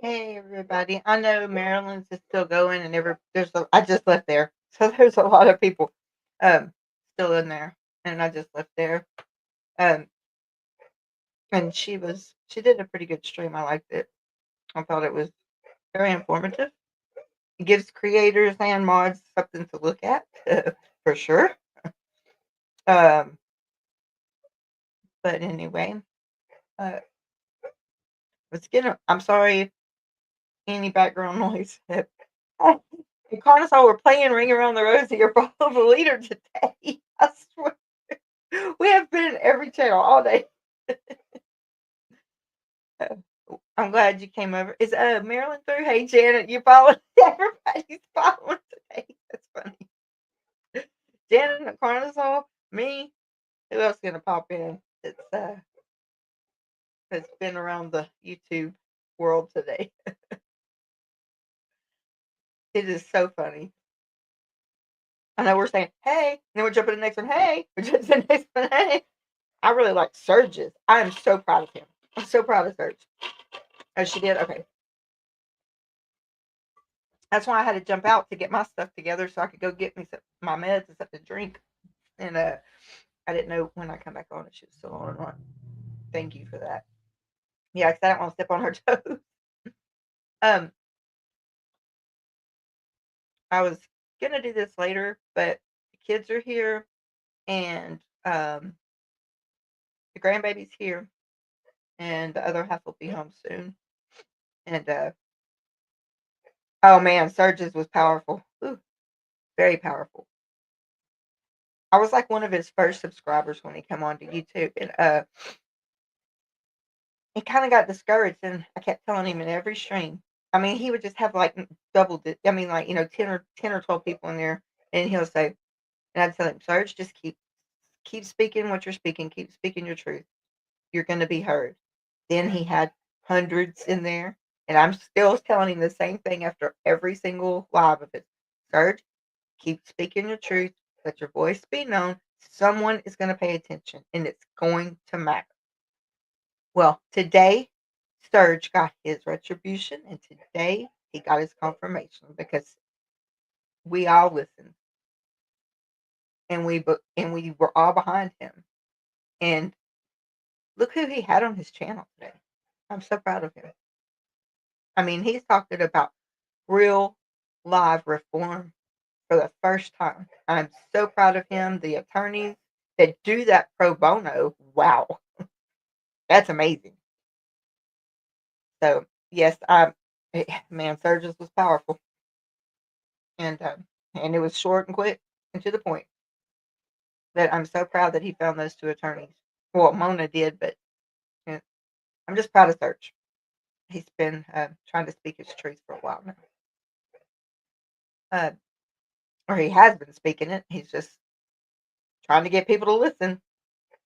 Hey everybody. I know Maryland's is still going and I just left there. So there's a lot of people um still in there. And I just left there. Um and she did a pretty good stream. I liked it. I thought it was very informative. It gives creators and mods something to look at for sure. Um but anyway, uh I'm sorry if any background noise. And Carnosaur were playing Ring Around the Rosie. You're follow the leader today. I swear. We have been in every channel all day. I'm glad you came over. Is Marilyn through? Hey Janet, you following? Everybody's following today. That's funny. Janet and Carnosaur, me. Who else gonna pop in? It's been around the YouTube world today. It is so funny. I know we're saying hey, and then we're jumping to the next one. Hey, we're jumping to the next one. Hey. I really like Surge's. I am so proud of him. I'm so proud of Surge. Oh, she did? Okay. That's why I had to jump out to get my stuff together so I could go get me my meds and stuff to drink. And I didn't know when I come back on if she was still on or not. Thank you for that. Yeah, because I don't want to step on her toes. Um, I was gonna do this later, but the kids are here and the grandbaby's here, and the other half will be home soon. And oh man, Surge's was powerful. Ooh, very powerful. I was like one of his first subscribers when he came on to YouTube, and he kind of got discouraged, and I kept telling him in every stream. I mean, he would just have like double. I mean, like 10 or 12 people in there, and he'll say, and I'd tell him, Serge, just keep speaking what you're speaking, keep speaking your truth. You're going to be heard. Then he had hundreds in there, and I'm still telling him the same thing after every single live of it. Serge, keep speaking your truth. Let your voice be known. Someone is going to pay attention, and it's going to matter. Well, today, Serge got his retribution, and today he got his confirmation because we all listened, and we were all behind him. And look who he had on his channel today. I'm so proud of him. I mean, he's talking about real live reform for the first time. I'm so proud of him. The attorneys that do that pro bono, wow, that's amazing. So yes, man, Surge's was powerful, and it was short and quick and to the point. That I'm so proud that he found those two attorneys. Well, Mona did, but yeah, I'm just proud of Serge. He's been trying to speak his truth for a while now, uh, or he has been speaking it. He's just trying to get people to listen,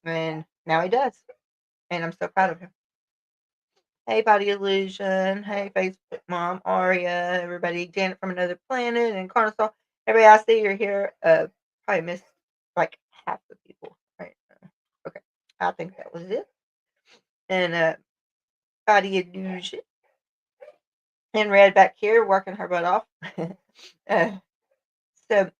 and now he does. And I'm so proud of him. Hey, Body Illusion. Hey, Facebook Mom, Aria, everybody, Janet from Another Planet, and Carnosaur. Everybody I see you're here. Probably missed like half the people right now. Okay, I think that was it. And Body Illusion and Red back here working her butt off. uh, so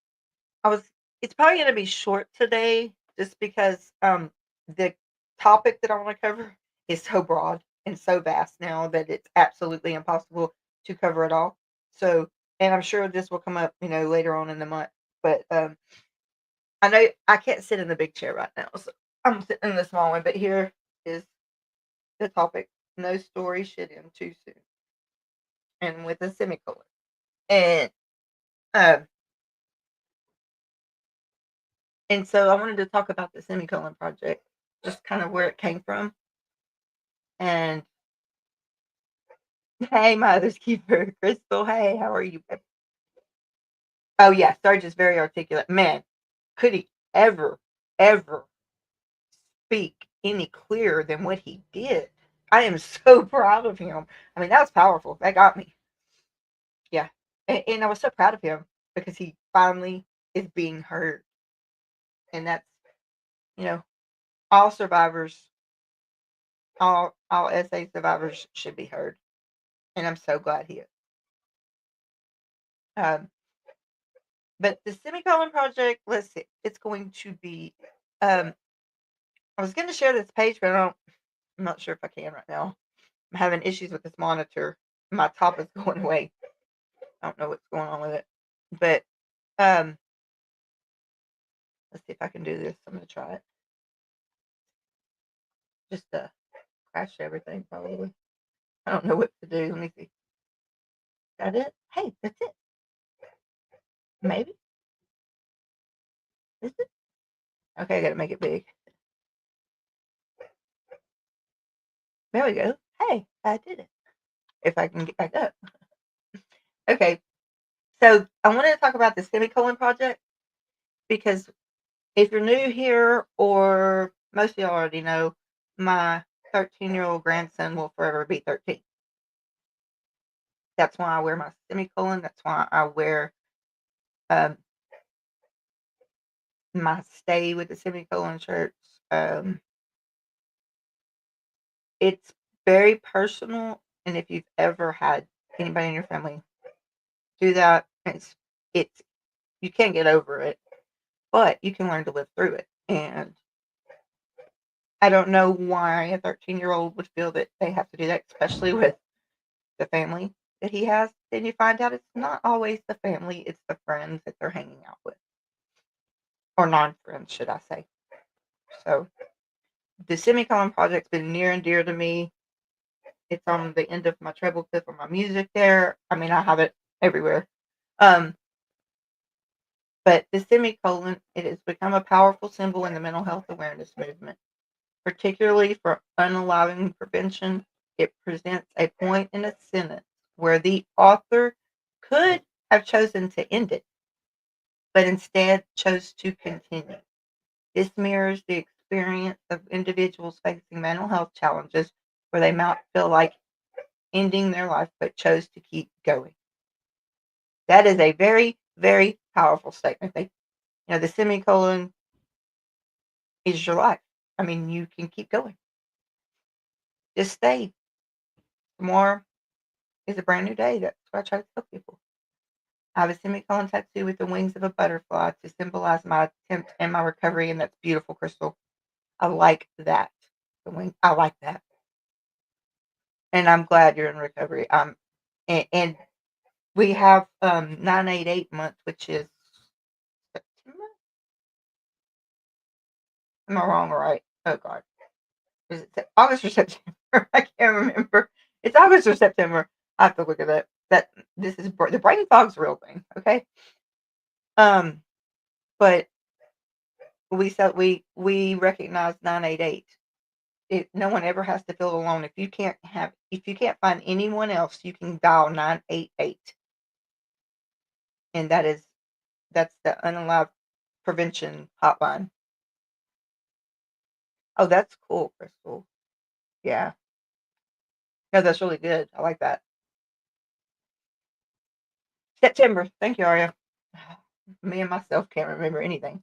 I was. It's probably going to be short today, just because the topic that I want to cover is so broad and so vast now that it's absolutely impossible to cover it all. So, and I'm sure this will come up, later on in the month. But I know I can't sit in the big chair right now, so I'm sitting in the small one. But here is the topic: no story should end too soon, and with a semicolon. And um, and so I wanted to talk about the Semicolon Project, just kind of where it came from. And hey, Mother's Keeper, Crystal, hey, how are you, babe? Oh yeah, Sarge is very articulate. Man, could he ever speak any clearer than what he did? I am so proud of him. I mean, that was powerful. That got me. Yeah, and I was so proud of him because he finally is being heard, and that's you know all survivors, all SA survivors should be heard. and I'm so glad he is. Um, but the Semicolon Project, let's see, it's going to be. Um, I was going to share this page, but I'm not sure if I can right now. I'm having issues with this monitor. My top is going away. I don't know what's going on with it, but um, let's see if I can do this. I'm going to try it. Just crash everything probably. I don't know what to do. Let me see. That it? Hey, that's it. Maybe. Is it? Okay, I gotta make it big. There we go. Hey, I did it. If I can get back up. Okay, so I wanted to talk about the Semicolon Project because if you're new here, or most of you already know, my 13-year-old grandson will forever be 13. That's why I wear my semicolon. That's why I wear um, my stay with the semicolon shirts. It's very personal, and if you've ever had anybody in your family do that, it's you can't get over it, but you can learn to live through it. And I don't know why a 13-year-old would feel that they have to do that, especially with the family that he has. Then you find out it's not always the family, it's the friends that they're hanging out with, or non-friends, should I say. So the Semicolon Project's been near and dear to me. It's on the end of my treble clef of my music there. I mean, I have it everywhere. Um, but the semicolon, it has become a powerful symbol in the mental health awareness movement, particularly for unaliving prevention. It presents a point in a sentence where the author could have chosen to end it, but instead chose to continue. This mirrors the experience of individuals facing mental health challenges where they might feel like ending their life but chose to keep going. That is a very, very powerful statement. The semicolon is your life. I mean, you can keep going. Just stay. Tomorrow is a brand new day. That's what I try to tell people. I have a semicolon tattoo with the wings of a butterfly to symbolize my attempt and my recovery, and that's beautiful, Crystal. I like that. The wing. I like that, and I'm glad you're in recovery. And we have 988 month, which is September. Am I wrong or right? Oh God, is it August or September? I can't remember. It's August or September. I have to look at that. This is the brain fog's a real thing. Okay. Um, but we recognize 988. No one ever has to feel alone. If you can't find anyone else, you can dial 988, and that's the unalive prevention hotline. Oh, that's cool, Crystal. Yeah. No, that's really good. I like that. September. Thank you, Aria. Me and myself can't remember anything.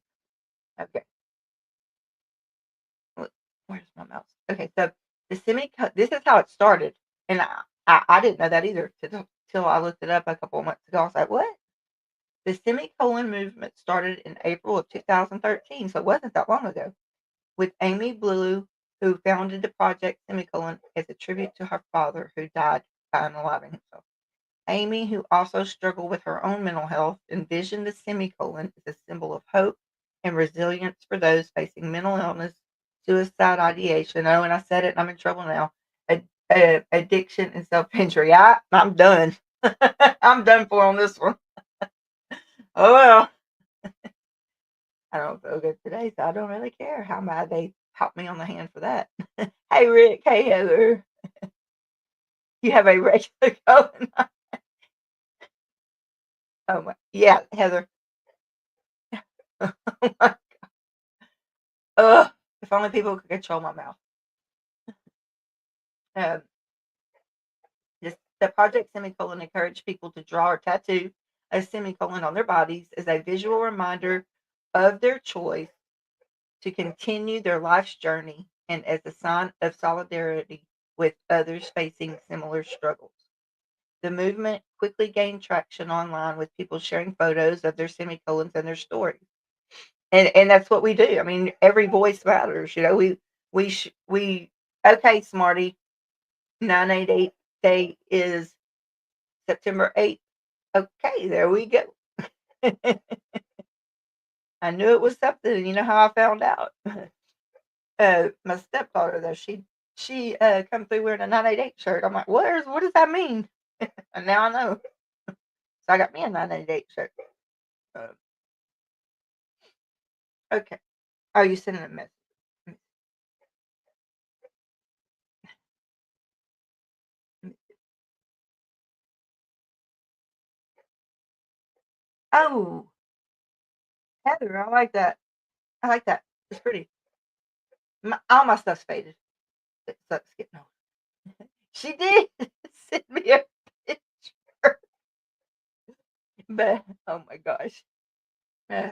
Okay. Where's my mouse? Okay, so this is how it started, and I didn't know that either till I looked it up a couple of months ago. I was like, what? The semicolon movement started in April of 2013, so it wasn't that long ago, with Amy Blue, who founded the project Semicolon as a tribute to her father who died by unaliving himself. Amy, who also struggled with her own mental health, envisioned the semicolon as a symbol of hope and resilience for those facing mental illness, suicide ideation. Oh, and I said it, and I'm in trouble now. Addiction and self injury. I'm done. I'm done for on this one. Oh well. I don't feel good today, so I don't really care how bad they pop me on the hand for that. Hey Rick, hey Heather. You have a regular going on. Oh my, yeah, Heather. Oh my, ugh. If only people could control my mouth. Um, the project Semicolon encouraged people to draw or tattoo a semicolon on their bodies as a visual reminder of their choice to continue their life's journey and as a sign of solidarity with others facing similar struggles. The movement quickly gained traction online with people sharing photos of their semicolons and their stories. And that's what we do. I mean, every voice matters. We okay, Smarty. 988 day is September 8th. Okay, there we go. I knew it was something. You know how I found out? My stepdaughter though, she come through wearing a 988 shirt. I'm like, what does that mean? And now I know. So I got me a 988 shirt. Uh, okay. Oh, you sending a message? Oh, Heather, I like that. I like that. It's pretty. All my stuff's faded. It sucks getting old. She did send me a picture, but oh my gosh. Uh,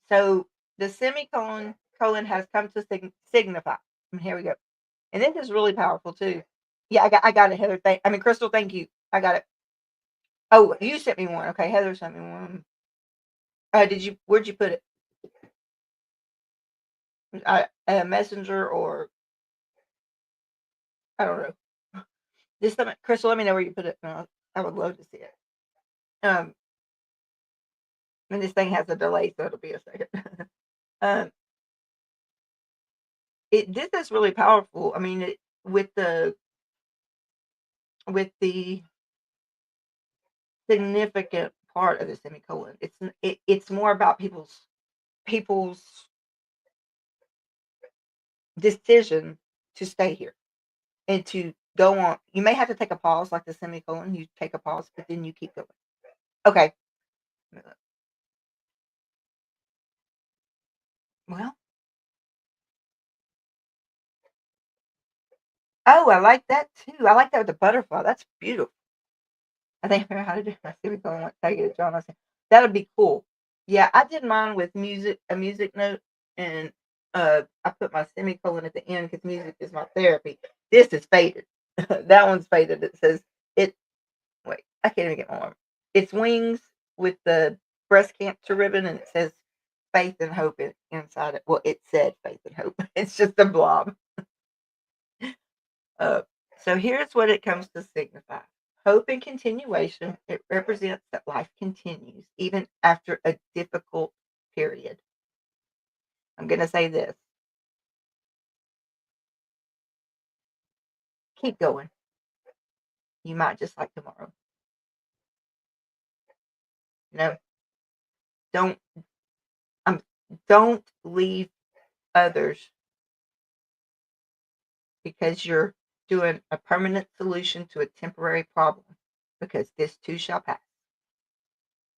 so the semicolon has come to signify. And here we go. And this is really powerful too. Yeah, I got it, Heather. Crystal, thank you. I got it. Oh, you sent me one. Okay, Heather sent me one. Where'd you put it? Messenger or I don't know. Just Crystal, let me know where you put it. I would love to see it. Um, and this thing has a delay, so it'll be a second. um, this is really powerful. I mean, with the significant part of the semicolon, it's more about people's decision to stay here and to go on. You may have to take a pause, like the semicolon. You take a pause, but then you keep going. Okay. Well, oh, I like that too. I like that with the butterfly. That's beautiful. I think I how to do my semicolon. Like, take it, John. I said that would be cool. Yeah, I did mine with a music note, and I put my semicolon at the end because music is my therapy. This is faded. That one's faded. It says it. Wait, I can't even get my arm. It's wings with the breast cancer ribbon, and it says faith and hope inside it. Well, it said faith and hope. It's just a blob. Uh, so here's what it comes to signify. Hope and continuation. It represents that life continues even after a difficult period. I'm going to say this. Keep going. You might just like tomorrow. No, don't don't leave others because you're doing a permanent solution to a temporary problem, because this too shall pass.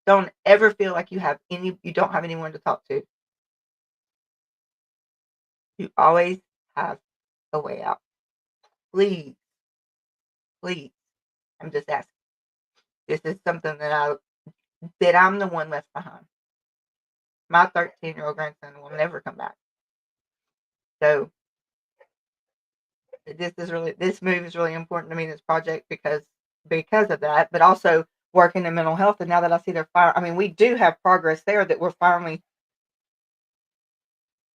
Don't ever feel like you don't have anyone to talk to. You always have a way out. Please, please. I'm just asking. This is something that I'm the one left behind. My 13-year-old grandson will never come back. So this move is really important to me, this project, because of that, but also working in mental health. And now that I see we do have progress there, that we're finally,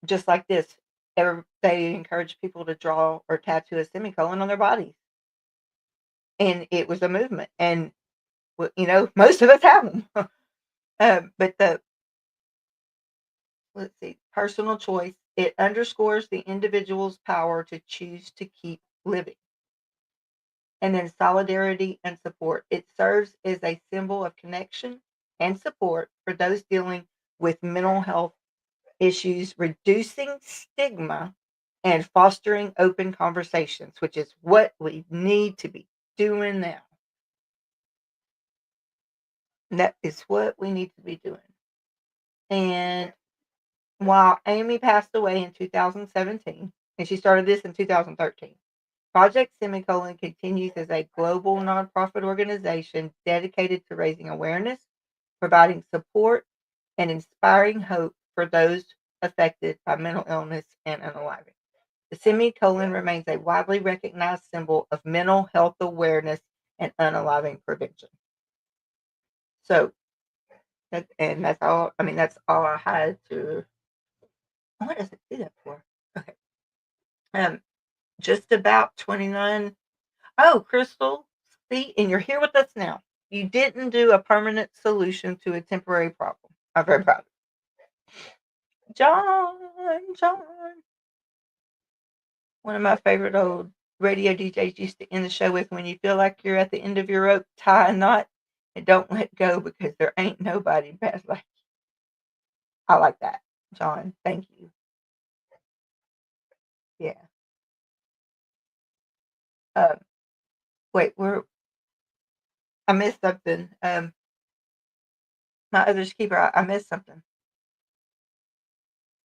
just like this, they encourage people to draw or tattoo a semicolon on their bodies. And it was a movement. And, most of us have them. But let's see, personal choice. It underscores the individual's power to choose to keep living. And then solidarity and support. It serves as a symbol of connection and support for those dealing with mental health issues, reducing stigma and fostering open conversations, which is what we need to be doing now. And that is what we need to be doing. And while Amy passed away in 2017, and she started this in 2013, Project Semicolon continues as a global nonprofit organization dedicated to raising awareness, providing support, and inspiring hope for those affected by mental illness and unaliving. The semicolon remains a widely recognized symbol of mental health awareness and unaliving prevention. So, that's all. I mean, that's all I had to. What does it do that for? Okay. Um, just about 29. Oh, Crystal, see, and you're here with us now. You didn't do a permanent solution to a temporary problem. I'm very proud of you. John. One of my favorite old radio DJs used to end the show with, when you feel like you're at the end of your rope, tie a knot and don't let go because there ain't nobody bad like you. I like that, John. Thank you. Yeah. Uh, wait, I missed something. My other's keeper, I missed something.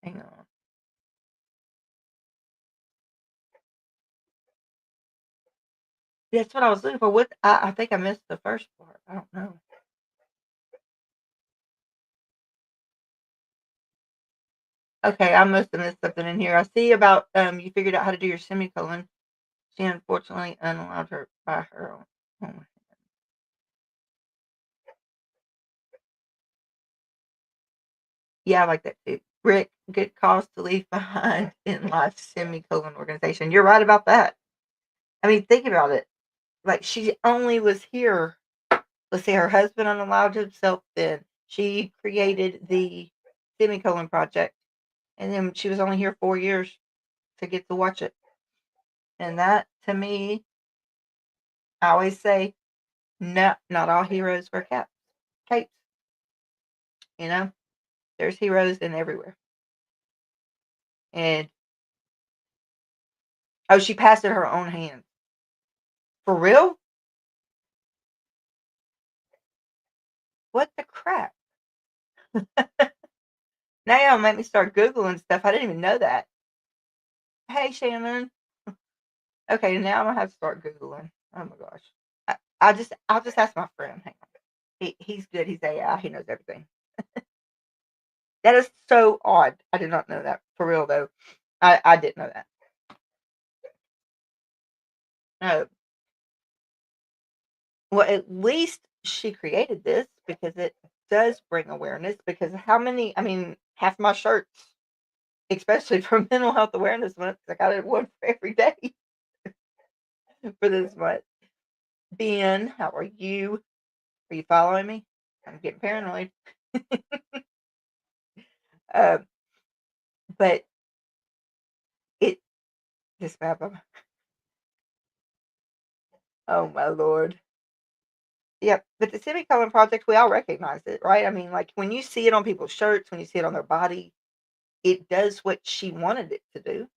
Hang on. That's what I was looking for. What I think I missed the first part. I don't know. Okay, I must have missed something in here. I see about you figured out how to do your semicolon. She unfortunately unallowed her by her own. Yeah, I like that too. Rick, good cause to leave behind in life, semicolon organization. You're right about that. I mean, think about it. Like, she only was here. Let's say her husband unallowed himself then. She created the Semicolon Project, and then she was only here 4 years to get to watch it. And that, to me, I always say, no, not all heroes wear capes. You know, there's heroes in everywhere. And oh, she passed it her own hands. For real? What the crap? Now y'all make me start Googling stuff. I didn't even know that. Hey, Shannon. Okay, now I'm gonna have to start Googling. Oh my gosh. I'll just ask my friend. Hang on. He's good. He's AI. He knows everything. That is so odd. I did not know that. For real though. I didn't know that. No. Well, at least she created this because it does bring awareness. Because how many, I mean, half my shirts, especially for Mental Health Awareness Month, 'cause I got one for every day for this month. Ben, how are you? Are you following me? I'm getting paranoid. Um, but it, this map, oh my lord. Yep, but the Semicolon Project, we all recognize it, right? I mean, like, when you see it on people's shirts, when you see it on their body, it does what she wanted it to do.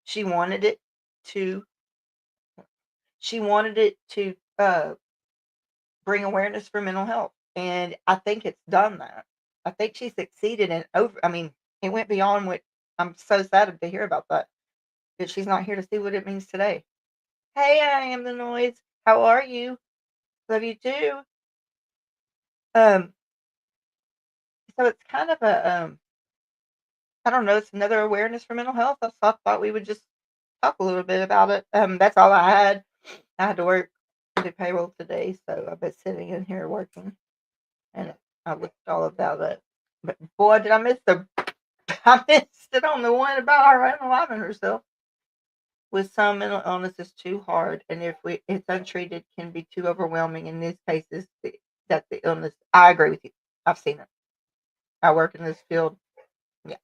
She wanted it to she wanted it to, bring awareness for mental health, and I think it's done that. I think she succeeded and over I mean, it went beyond what I'm so sad to hear about that she's not here to see what it means today. "Hey, I am the noise. How are you? Love you too." Um, so it's kind of I don't know, it's another awareness for mental health. I thought we would just talk a little bit about it. That's all I had. I had to work to do payroll today, so I've been sitting in here working, and I looked all about it. But boy, did I miss the I missed it on the one about her unaliving herself. With some, mental illness is too hard, and if it's untreated, can be too overwhelming. In these cases, that the illness. I agree with you. I've seen it. I work in this field. Yeah,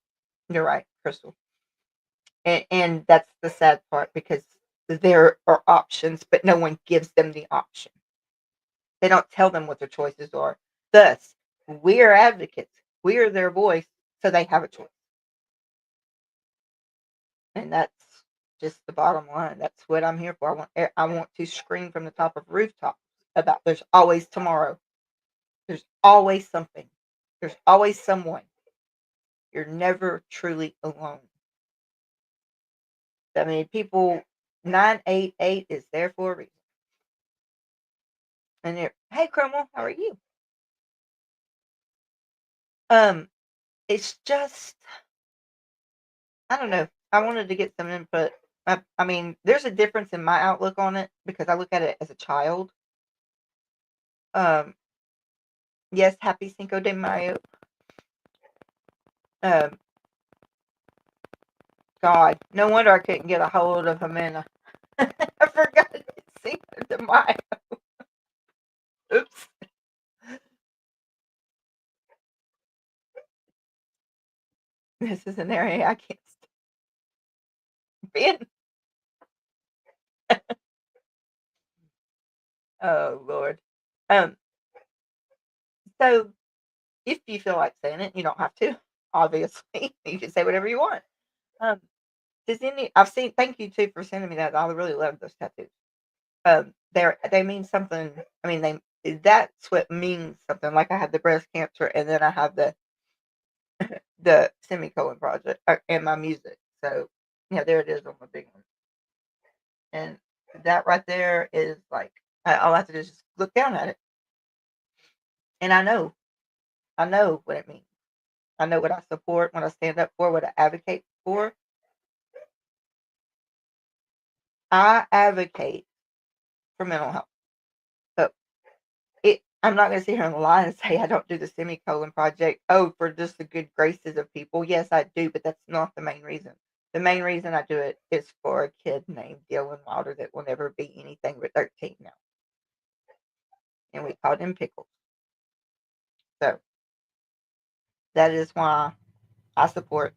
you're right, Crystal. And that's the sad part because there are options, but no one gives them the option. They don't tell them what their choices are. Thus, we are advocates. We are their voice, so they have a choice. And that's just the bottom line. That's what I'm here for. I want to scream from the top of rooftops about there's always tomorrow. There's always something. There's always someone. You're never truly alone. I mean, people 988 is there for a reason. And they're, hey, Cromwell, how are you? Um, it's just, I don't know. I wanted to get some input I mean, there's a difference in my outlook on it because I look at it as a child. Um, yes, happy Cinco de Mayo. Um, God, no wonder I couldn't get a hold of Jimena. I forgot it's Cinco de Mayo. Oops. This is an area I can't be in. Oh, Lord. Um, so if you feel like saying it, you don't have to, obviously. You can say whatever you want. Um, I've seen, thank you too for sending me that. I really love those tattoos. They mean something. I mean, that's what means something. Like I have the breast cancer, and then I have the Semicolon Project and my music. So yeah, there it is on the big one. And that right there is like all I have to do is just look down at it, and I know what it means. I know what I support, what I stand up for, what I advocate for. I advocate for mental health. So I'm not going to sit here and lie and say I don't do the Semicolon Project. Oh, for just the good graces of people. Yes, I do, but that's not the main reason. The main reason I do it is for a kid named Dylan Wilder that will never be anything but 13 now, and we called him Pickles. So that is why I support,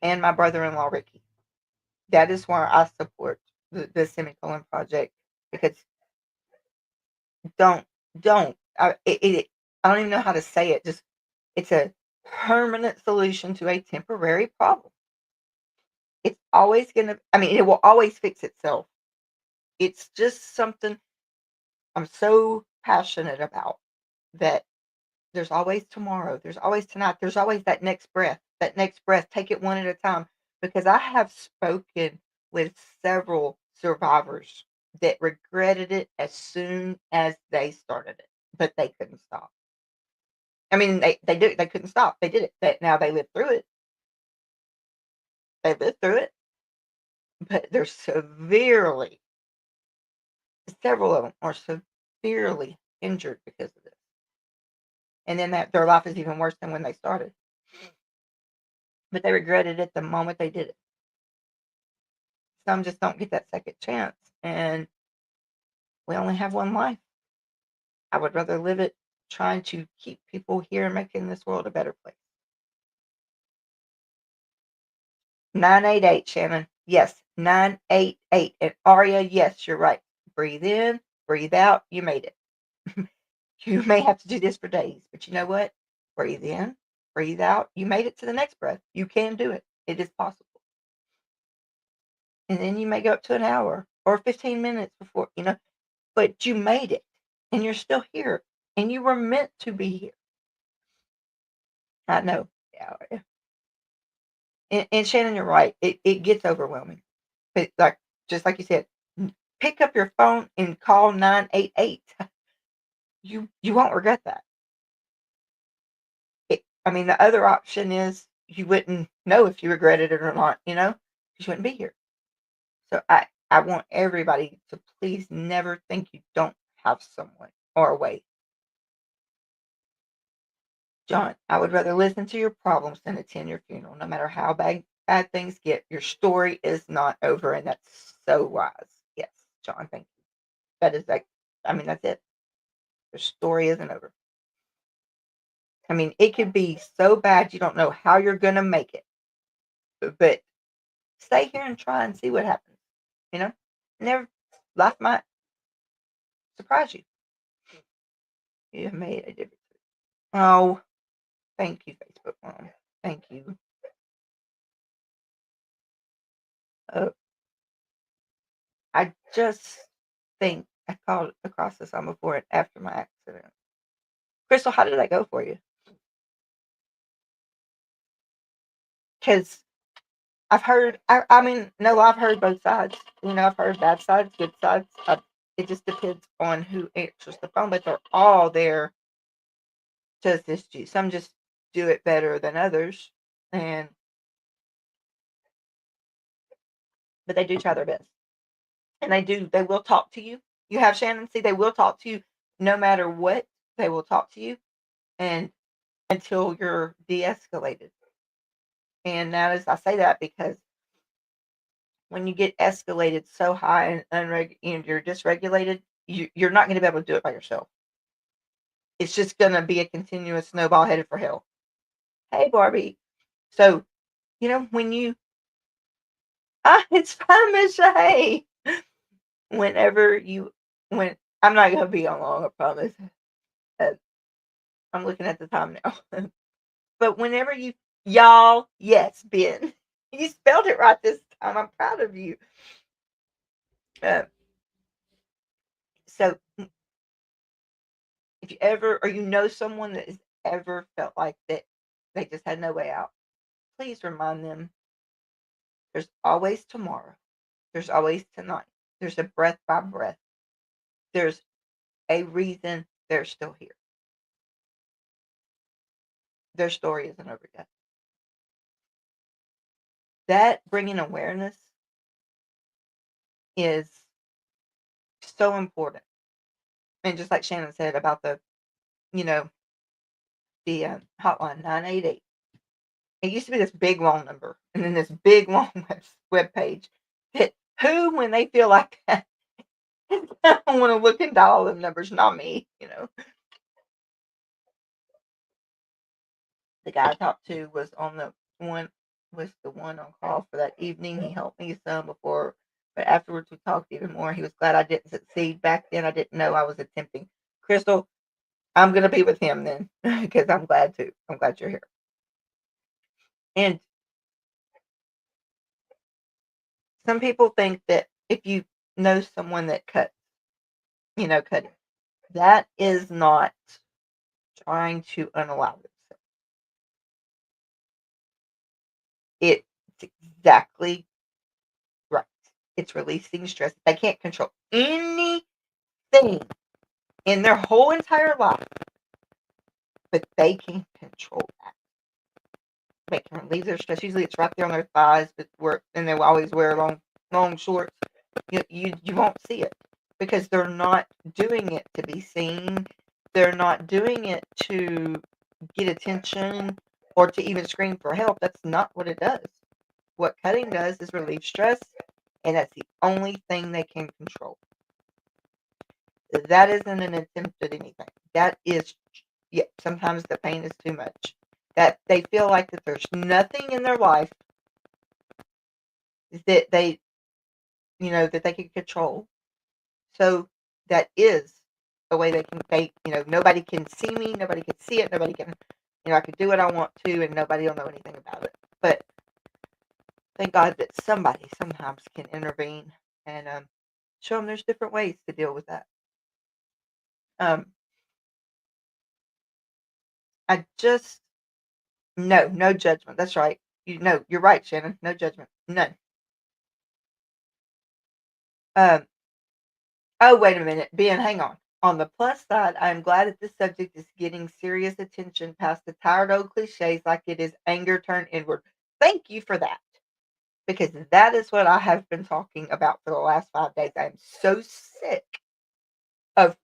and my brother-in-law Ricky. That is why I support the Semicolon Project because don't don't I don't even know how to say it. Just it's a permanent solution to a temporary problem. It's always gonna. I mean, it will always fix itself. It's just something I'm so passionate about that there's always tomorrow. There's always tonight. There's always that next breath. That next breath. Take it one at a time. Because I have spoken with several survivors that regretted it as soon as they started it, but they couldn't stop. I mean, they couldn't stop. They did it. Now they lived through it. They lived through it, but they're several of them are severely injured because of this. And then that their life is even worse than when they started. But they regretted it the moment they did it. Some just don't get that second chance. And we only have one life. I would rather live it trying to keep people here and making this world a better place. 988, Shannon. Yes, 988. And Aria, yes, you're right. Breathe in, breathe out. You made it. You may have to do this for days, but you know what? Breathe in, breathe out. You made it to the next breath. You can do it. It is possible. And then you may go up to an hour or 15 minutes before, but you made it and you're still here and you were meant to be here. I know. Yeah. And Shannon, you're right. It gets overwhelming. But just like you said, pick up your phone and call 988. You won't regret that. I mean, the other option is you wouldn't know if you regretted it or not, because you wouldn't be here. So I want everybody to please never think you don't have someone or a way. John, I would rather listen to your problems than attend your funeral, no matter how bad things get. Your story is not over, and that's so wise. Yes, John, thank you. That is like, I mean, that's it. Your story isn't over. I mean, it could be so bad you don't know how you're going to make it, but stay here and try and see what happens. You know, never life might surprise you. You have made a difference. Oh, thank you, Facebook Mom. Thank you. Uh, I just think I called across this on before and after my accident. Crystal, how did that go for you? Because I mean, no, I've heard both sides. I've heard bad sides, good sides. It just depends on who answers the phone, but they're all there to assist you. Some just do it better than others. And but they do try their best. And they will talk to you. You have Shannon, see, they will talk to you no matter what. They will talk to you and until you're de-escalated. And now as I say that because when you get escalated so high and you're dysregulated, you're not going to be able to do it by yourself. It's just going to be a continuous snowball headed for hell. Hey, Barbie. So, when it's fine, Miss Shay. Whenever when I'm not going to be on long, I promise. I'm looking at the time now. But whenever y'all, yes, Ben, you spelled it right this time. I'm proud of you. Uh, so if you ever, or someone that has ever felt like that they just had no way out, please remind them there's always tomorrow. There's always tonight. There's a breath by breath. There's a reason they're still here. Their story isn't over yet. That bringing awareness is so important. And just like Shannon said about the hotline 988. It used to be this big long number and then this big long web page that who, when they feel like that, I don't want to look and dial all them numbers, not me. The guy I talked to was the one on call for that evening. He helped me some before, but afterwards we talked even more. He was glad I didn't succeed. Back then I didn't know I was attempting. Crystal, I'm going to be with him then because I'm glad to. I'm glad you're here. And some people think that if you know someone that cuts, cutting, that is not trying to unallow themselves. It's exactly right. It's releasing stress. They can't control anything in their whole entire life, but they can control that. They can relieve their stress. Usually it's right there on their thighs, and they always wear long shorts. You won't see it because they're not doing it to be seen. They're not doing it to get attention or to even scream for help. That's not what it does. What cutting does is relieve stress, and that's the only thing they can control. That isn't an attempt at anything. That is, sometimes the pain is too much. That they feel like that there's nothing in their life that they can control. So that is a way nobody can see me, nobody can see it, nobody can, I can do what I want to, and nobody will know anything about it. But thank God that somebody sometimes can intervene and show them there's different ways to deal with that. I just, no judgment. That's right. You're right, Shannon. No judgment. None. Oh, wait a minute. Ben, hang on. On the plus side, I am glad that this subject is getting serious attention past the tired old cliches like it is anger turned inward. Thank you for that. Because that is what I have been talking about for the last 5 days. I am so sick of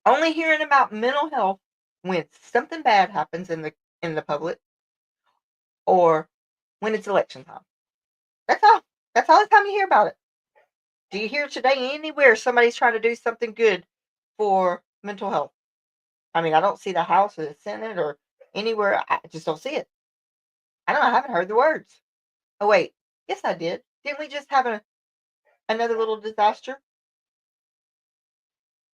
only hearing about mental health when something bad happens in the public or when it's election time. That's all. That's all the time you hear about it. Do you hear today anywhere somebody's trying to do something good for mental health? I mean, I don't see the House or the Senate or anywhere. I just don't see it. I haven't heard the words. Oh, wait. Yes, I did. Didn't we just have another little disaster?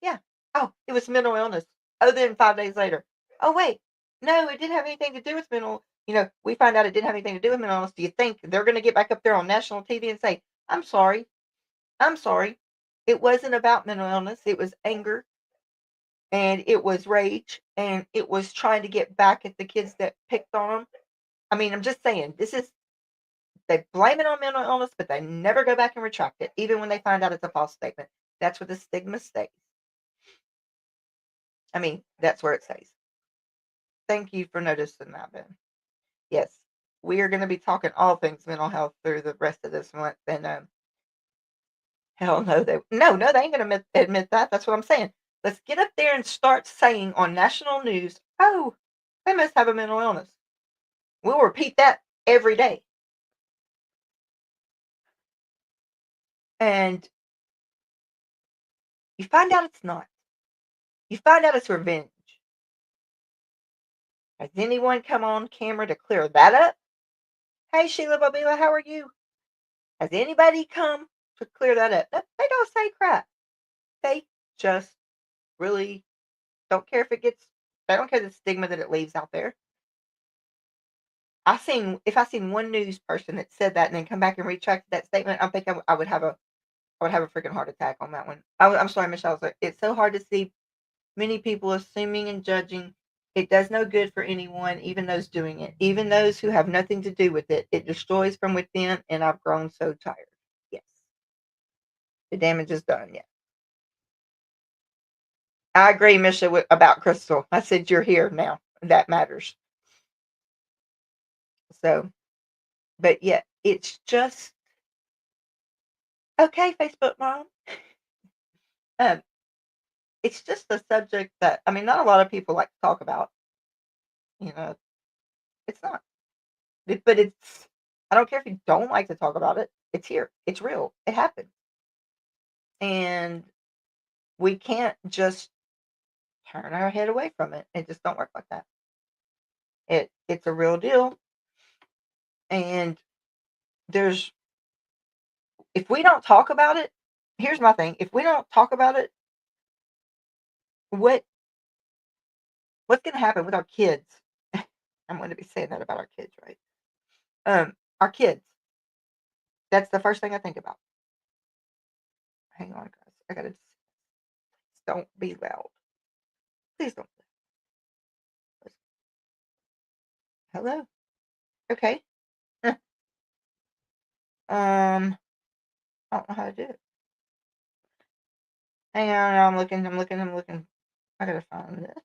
Yeah. Oh, it was mental illness. Oh, then 5 days later. Oh, wait. No, it didn't have anything to do with mental. We find out it didn't have anything to do with mental illness. Do you think they're going to get back up there on national TV and say, I'm sorry. I'm sorry. It wasn't about mental illness. It was anger and it was rage and it was trying to get back at the kids that picked on them. I mean, I'm just saying, they blame it on mental illness, but they never go back and retract it, even when they find out it's a false statement. That's where the stigma stays. I mean, that's where it stays. Thank you for noticing that, Ben. Yes. we are going to be talking all things mental health through the rest of this month. And hell no, they ain't going to admit that. That's what I'm saying. Let's get up there and start saying on national news, oh, they must have a mental illness. We'll repeat that every day. And you find out it's not. You find out it's revenge. Has anyone come on camera to clear that up? Hey, Sheila Bobila, how are you? Has anybody come to clear that up? They don't say crap. They just really don't care they don't care the stigma that it leaves out there. If I seen one news person that said that and then come back and retract that statement, I think I would have a freaking heart attack on that one. I'm sorry, Michelle. It's so hard to see many people assuming and judging. It does no good for anyone, even those doing it, even those who have nothing to do with it. It destroys from within, and I've grown so tired. Yes. The damage is done, yeah. I agree, Misha, about Crystal. I said you're here now. That matters. So, but yeah, it's just okay, Facebook mom. It's just a subject that not a lot of people like to talk about. You know, it's not. But it's. I don't care if you don't like to talk about it. It's here. It's real. It happened, and we can't just turn our head away from it. It just don't work like that. It's a real deal, and if we don't talk about it, here's my thing. If we don't talk about it, what's going to happen with our kids? I'm going to be saying that about our kids, right? Our kids. That's the first thing I think about. Hang on, guys. I gotta don't be loud. Please don't. Hello. Okay. I don't know how to do it. Hang on, I'm looking. I gotta find this.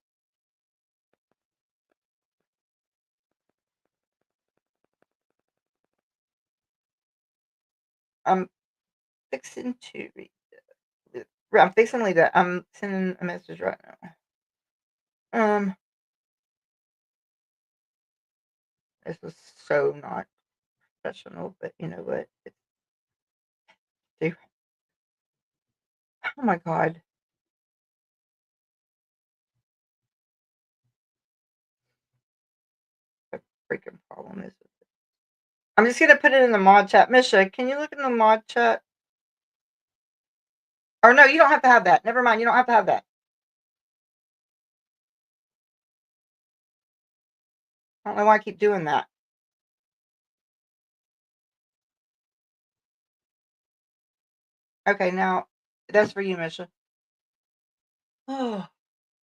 I'm fixing to read it. I'm fixing to read it. I'm sending a message right now. This was so not professional, but you know what? Oh my god. The freaking problem is with it. I'm just gonna put it in the mod chat. Misha, can you look in the mod chat? Or no, you don't have to have that. Never mind, you don't have to have that. I don't know why I keep doing that. Okay, now that's for you, Misha. Oh,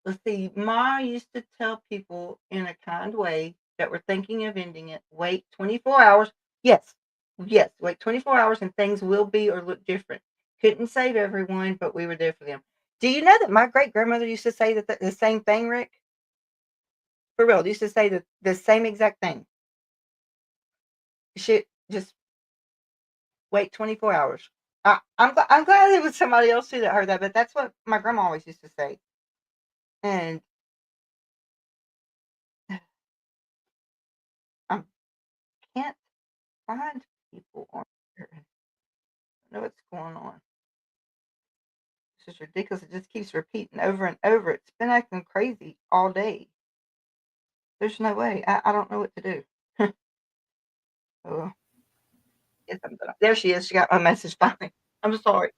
let's see. Ma used to tell people in a kind way that were thinking of ending it, wait 24 hours. Yes, wait 24 hours and things will be or look different. Couldn't save everyone, but we were there for them. Do you know that my great grandmother used to say the same thing, Rick? For real, used to say the same exact thing. She just wait 24 hours. I'm glad it was somebody else too that heard that, but that's what my grandma always used to say. And I can't find people on here. I don't know what's going on. It's just ridiculous. It just keeps repeating over and over. It's been acting crazy all day. There's no way. I don't know what to do. Oh, yes, there she is. She got my message finally. I'm sorry.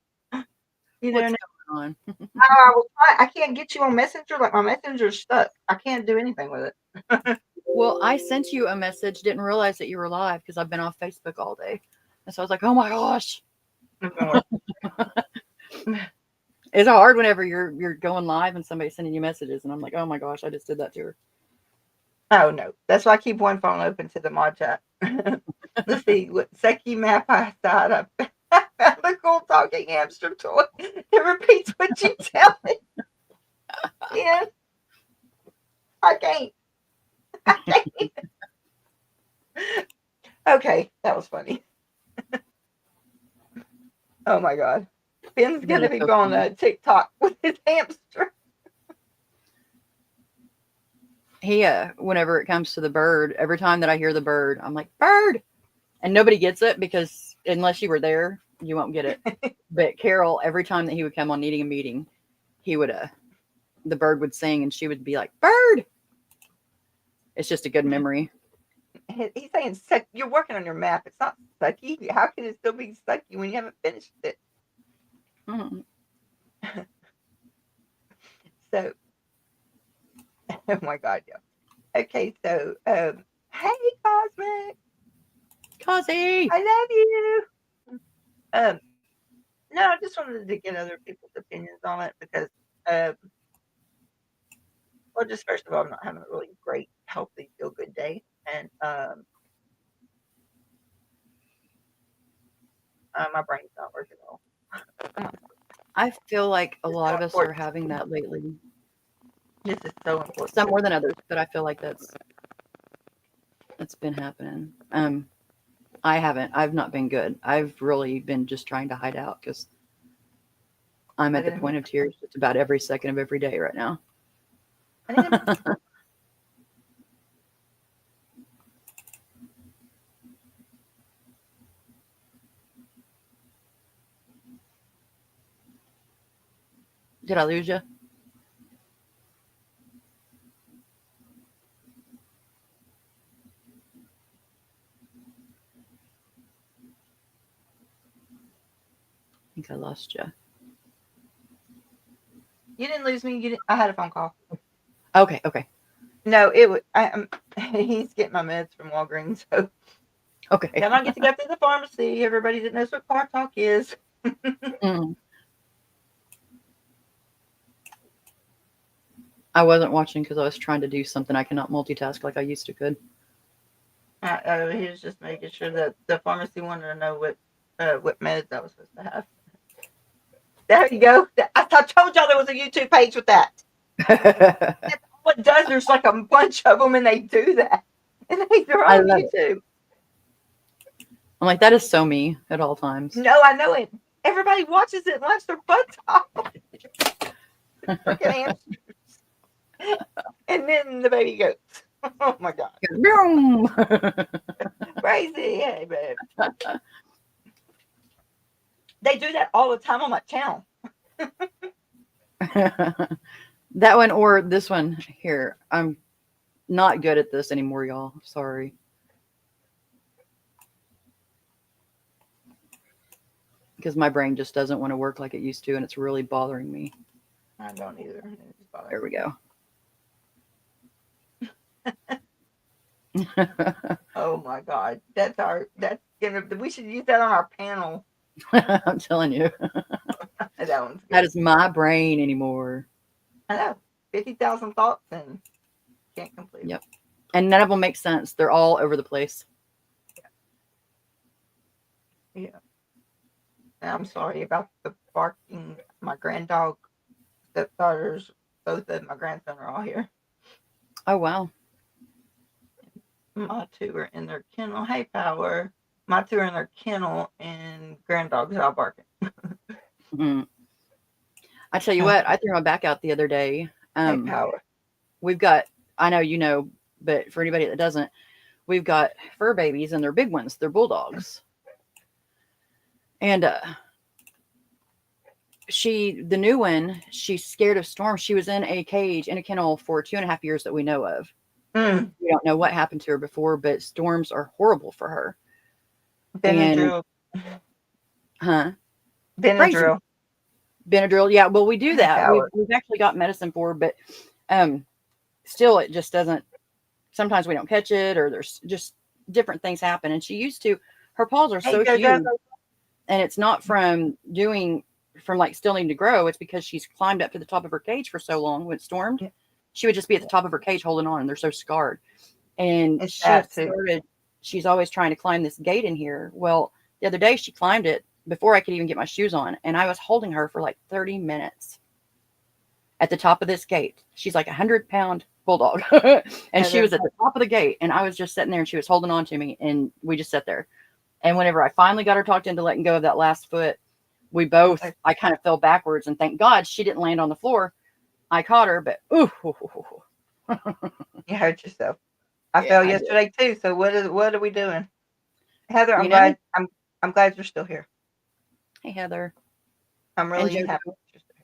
You What's know, going on? I can't get you on Messenger. Like my Messenger's stuck. I can't do anything with it. Well, I sent you a message, didn't realize that you were live because I've been off Facebook all day. And so I was like, oh my gosh. It's been working. It's hard whenever you're going live and somebody's sending you messages and I'm like, oh my gosh, I just did that to her. Oh no, that's why I keep one phone open to the mod chat. Let's see what Seki map I thought of. Found a cool talking hamster toy. It repeats what you tell it. Yeah, I can't. I can't. Okay, that was funny. Oh my God. Ben's That gonna is be so going funny. to TikTok with his hamster. He, whenever it comes to the bird, every time that I hear the bird, I'm like, bird! And nobody gets it because unless you were there, you won't get it. But Carol, every time that he would come on needing a meeting, he would, the bird would sing and she would be like, bird! It's just a good memory. He's saying suck. You're working on your map. It's not sucky. How can it still be sucky when you haven't finished it? Mm. So, oh my God, yeah. Okay, so, hey, Cosmic, Cosy! I love you. Um, no, I just wanted to get other people's opinions on it because, um, well, just first of all, I'm not having a really great, healthy, feel good day, and my brain's not working well. I feel like a This is lot so of us are important. having that lately. This is so important Some to more me. than others, but I feel like that's been happening. I haven't. I've not been good. I've really been just trying to hide out because I'm I at the didn't. point of tears just about every second of every day right now. I need to. Did I lose you? I think I lost you. You didn't lose me. You didn't. I had a phone call. Okay, okay, No, it was. He's getting my meds from Walgreens, so okay. then I get to go to the pharmacy. Everybody that knows what car talk is. Mm. I wasn't watching because I was trying to do something I cannot multitask like I used to could. He was just making sure that the pharmacy wanted to know what meds I was supposed to have. There you go. I told y'all there was a YouTube page with that. That's all it does. There's like a bunch of them, and they do that, and they're I on love it. YouTube. I'm like, that is so me at all times. No, I know it. Everybody watches it and laughs their butts off. Freaking hamsters, and then the baby goats. Oh my God, Boom! crazy! Hey, babe. They do that all the time on my channel. That one or this one here. I'm not good at this anymore, y'all. Sorry. Because my brain just doesn't want to work like it used to, and it's really bothering me. I don't either. There we go. Oh my God, that's gonna. We should use that on our panel. I'm telling you. That one's good. That is my brain anymore. I know. 50,000 thoughts and can't complete it. Yep. And none of them make sense. They're all over the place. Yeah. And I'm sorry about the barking. My granddog, stepdaughters, both of my grandson are all here. Oh, wow. My two are in their kennel. Hey, Power. My two are in their kennel and granddog's out barking. Mm-hmm. I tell you what, I threw my back out the other day. Hey, Power. We've got, I know you know, but for anybody that doesn't, we've got fur babies and they're big ones. They're bulldogs. And the new one, she's scared of storms. She was in a cage in a kennel for 2.5 years that we know of. Mm. We don't know what happened to her before, but storms are horrible for her. Benadryl. Huh? Benadryl. Benadryl. Yeah, well, we do that. We've Power. actually got medicine for her, but still it just doesn't, sometimes we don't catch it or there's just different things happen. And she used to, her paws are so huge and it's not from like still needing to grow. It's because she's climbed up to the top of her cage for so long when it stormed. Yeah. She would just be at the top of her cage holding on and they're so scarred. And she's always trying to climb this gate in here. Well, the other day she climbed it before I could even get my shoes on. And I was holding her for like 30 minutes at the top of this gate. She's like 100-pound bulldog. And she Heather, was at the top of the gate, and I was just sitting there, and she was holding on to me, and we just sat there. And whenever I finally got her talked into letting go of that last foot, I kind of fell backwards, and thank God she didn't land on the floor. I caught her, but ooh. you hurt yourself. I Yeah, fell I did. yesterday too. So what are we doing? Heather, You know? I'm glad you're still here. Hey, Heather. I'm And really JoJo. happy that you're still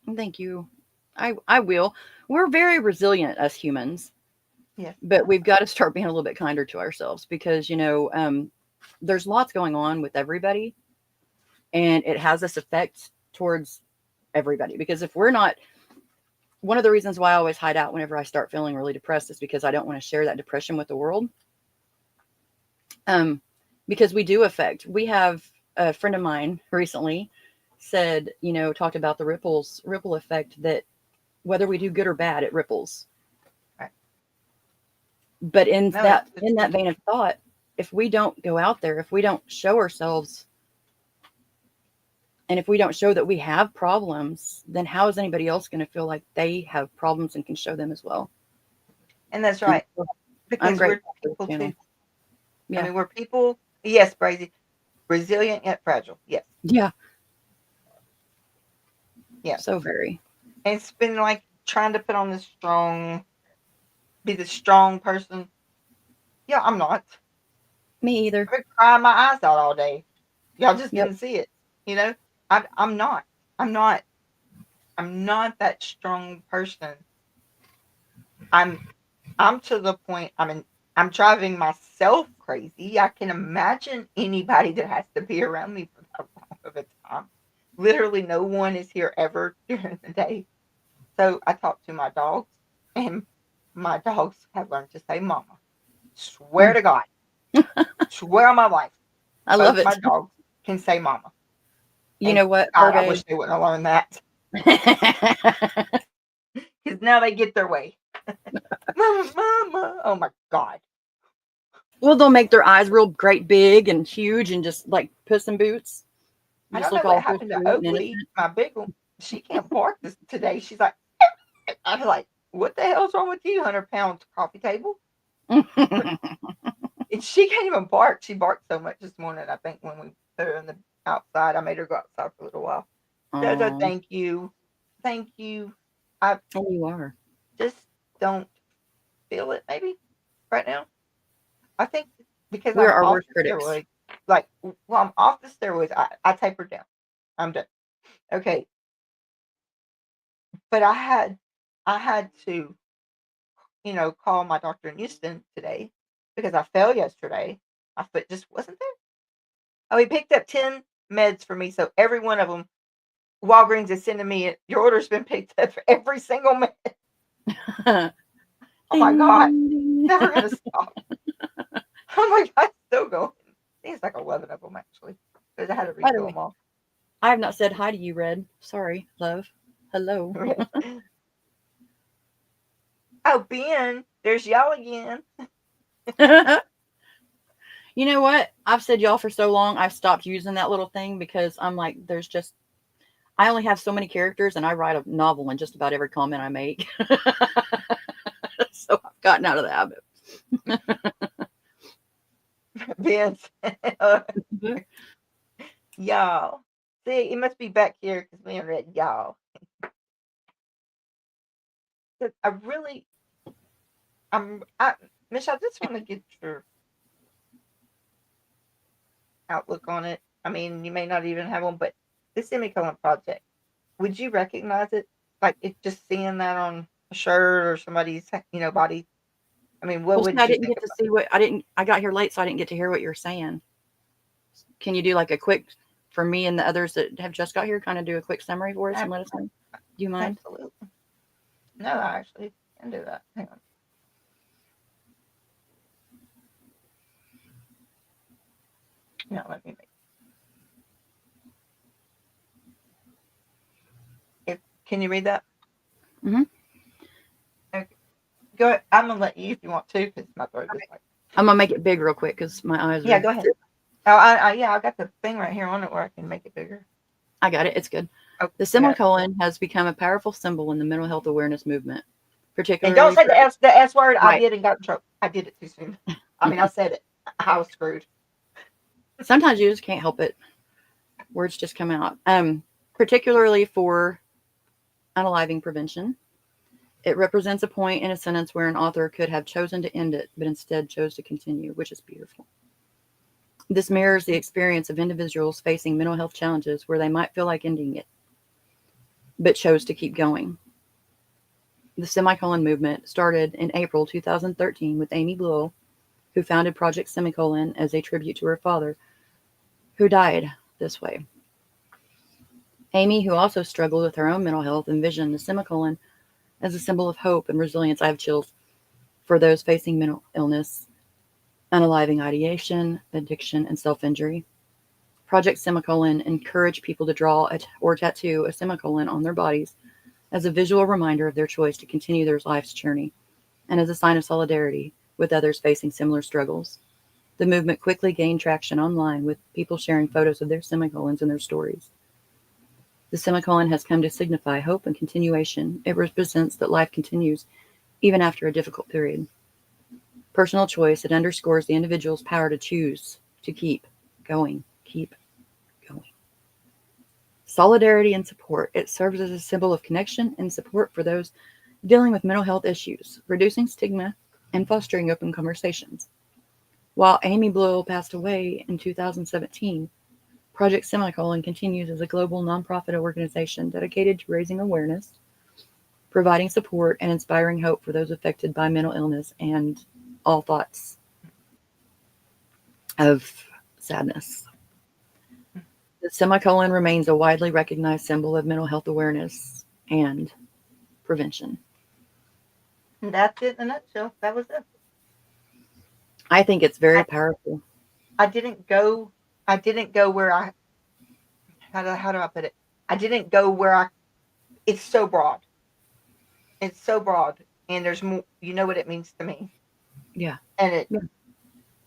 here. Thank you. I will. We're very resilient as humans, Yes. but we've got to start being a little bit kinder to ourselves because, there's lots going on with everybody, and it has this effect towards everybody. Because if we're not, one of the reasons why I always hide out whenever I start feeling really depressed is because I don't want to share that depression with the world. Because we do affect. We have a friend of mine recently said, talked about the ripple effect, that whether we do good or bad, it ripples. Right. But in No, that vein of thought, if we don't go out there, if we don't show ourselves, and if we don't show that we have problems, then how is anybody else going to feel like they have problems and can show them as well? and that's right. And Because we're people too. Yeah. I mean, we're people. Yes, Brazy. Resilient yet fragile. Yes. Yeah. Yeah. So very. And it's been like trying to put on be the strong person. Yeah, I'm not. Me either. I've been crying my eyes out all day. Y'all just Yep. didn't see it. I'm not. I'm not. I'm not that strong person. I'm to the point. I'm driving myself crazy. I can imagine anybody that has to be around me for that long of a time. Literally, no one is here ever during the day. So I talk to my dogs, and my dogs have learned to say "mama." Swear to God, swear on my life, I love both it. my dogs can say "mama." You And know what, God, I wish they wouldn't have learned that, because now they get their way. Mama, mama. Oh my God. Well, they'll make their eyes real great big and huge and just like Puss in Boots. I Just don't know look what all happened to cute and Oakley, my big one. She can't bark today. She's like, I was like, what the hell's wrong with you, 100-pound coffee table? innocent. And she can't even bark. She barked so much this morning, I think, when we put her in the outside. I made her go outside for a little while. Jojo, thank you. Thank you. I You are. just don't feel it maybe right now. I think because We're I'm our off worst the critics. steroids. Like, well, I'm off the steroids. I tapered down. I'm done. Okay. But I had to, call my doctor in Houston today because I fell yesterday. My foot just wasn't there. Oh, he picked up 10 meds for me. So every one of them, Walgreens is sending me, your order's been picked up for every single med. Oh my God. Never going to stop. Oh my God. Still going. I think it's like 11 of them actually. Because I had to refill them all. I have not said hi to you, Red. Sorry, love. Hello. Oh, Ben, there's y'all again. You know what? I've said y'all for so long, I've stopped using that little thing because I'm like, I only have so many characters and I write a novel in just about every comment I make. So I've gotten out of the habit. Ben, y'all. See, it must be back here because we read y'all. Michelle, I just want to get your outlook on it. I mean, you may not even have one, but the Semicolon Project, would you recognize it? Like, it just seeing that on a shirt or somebody's, body. I mean, what would I you didn't think get to about? see what I got here late, so I didn't get to hear what you're saying. Can you do like a quick, for me and the others that have just got here, kind of do a quick summary for us and let us know? Do you mind? Absolutely. No, I actually can do that. Hang on. No, let me make. Can you read that? Mm-hmm. Okay. Go ahead. I'm gonna let you if you want to, because my throat is like. I'm gonna make it big real quick because my eyes. Yeah, go ahead. Oh, I got the thing right here on it where I can make it bigger. I got it. It's good. Oh, The I got it. semicolon has become a powerful symbol in the mental health awareness movement, And don't particularly say for the S word. I right. did and got in trouble. I did it too soon. I mean, I said it. I was screwed. Sometimes you just can't help it. Words just come out. Particularly for unaliving prevention. It represents a point in a sentence where an author could have chosen to end it, but instead chose to continue, which is beautiful. This mirrors the experience of individuals facing mental health challenges where they might feel like ending it, but chose to keep going. The Semicolon movement started in April 2013 with Amy Blewell, who founded Project Semicolon as a tribute to her father, who died this way. Amy, who also struggled with her own mental health, envisioned the semicolon as a symbol of hope and resilience. I have chills for those facing mental illness, unaliving ideation, addiction, and self-injury. Project Semicolon encouraged people to draw or tattoo a semicolon on their bodies as a visual reminder of their choice to continue their life's journey and as a sign of solidarity with others facing similar struggles. The movement quickly gained traction online with people sharing photos of their semicolons and their stories. The semicolon has come to signify hope and continuation. It represents that life continues even after a difficult period. Personal choice, it underscores the individual's power to choose to keep going, keep going. Solidarity and support, it serves as a symbol of connection and support for those dealing with mental health issues, reducing stigma and fostering open conversations. While Amy Blewell passed away in 2017, Project Semicolon continues as a global nonprofit organization dedicated to raising awareness, providing support, and inspiring hope for those affected by mental illness and all thoughts of sadness. The semicolon remains a widely recognized symbol of mental health awareness and prevention. And that's it in a nutshell. That was it. I think it's very I, powerful. I didn't go. I didn't go where I. How do I put it? I didn't go where I. It's so broad. It's so broad, and there's more. You know what it means to me, Yeah. and Yeah.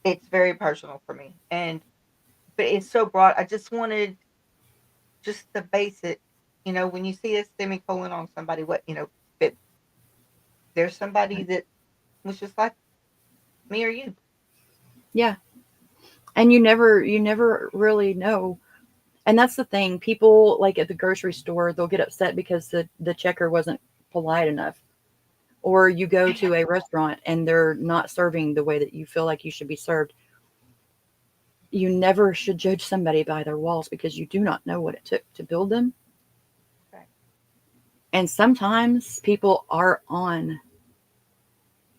it's very personal for me. And but it's so broad. I just wanted just the basic. When you see a semicolon on somebody, but there's somebody that was just like me or you. Yeah. And you never really know. And that's the thing. People like at the grocery store, they'll get upset because the checker wasn't polite enough. Or you go to a restaurant and they're not serving the way that you feel like you should be served. You never should judge somebody by their walls because you do not know what it took to build them. Right. And sometimes people are on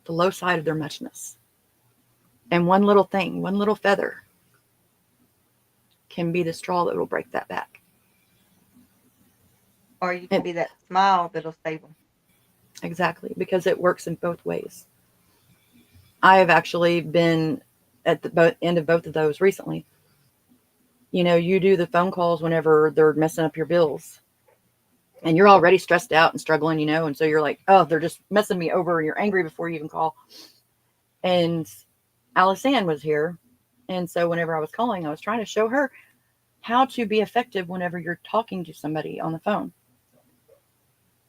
the low side of their muchness. And one little thing, one little feather can be the straw that will break that back. Or you can It, be that smile that'll save them. exactly, because it works in both ways. I have actually been at the end of both of those recently. You do the phone calls whenever they're messing up your bills and you're already stressed out and struggling, and so you're like, oh, they're just messing me over. And you're angry before you even call. And Alice Ann was here. And so whenever I was calling, I was trying to show her how to be effective whenever you're talking to somebody on the phone.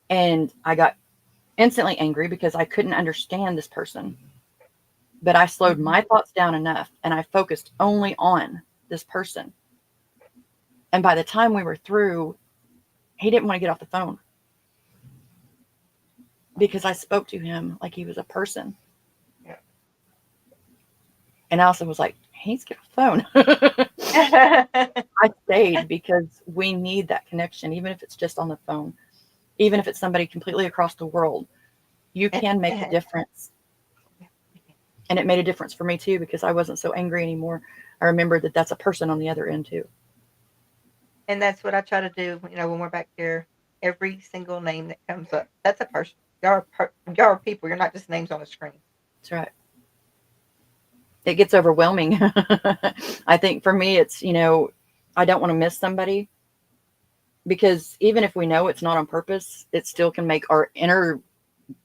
And I got instantly angry because I couldn't understand this person. But I slowed Mm-hmm. my thoughts down enough and I focused only on this person. And by the time we were through, he didn't want to get off the phone because I spoke to him like he was a person. Yeah. And Allison was like, he's get off the phone. I stayed because we need that connection, even if it's just on the phone, even if it's somebody completely across the world. You can make a difference. And it made a difference for me too because I wasn't so angry anymore. I remembered that that's a person on the other end too. And that's what I try to do. When we're back here, every single name that comes up, that's a person. Y'all are people. You're not just names on a screen. That's right. It gets overwhelming. I think for me, it's, I don't want to miss somebody because even if we know it's not on purpose, it still can make our inner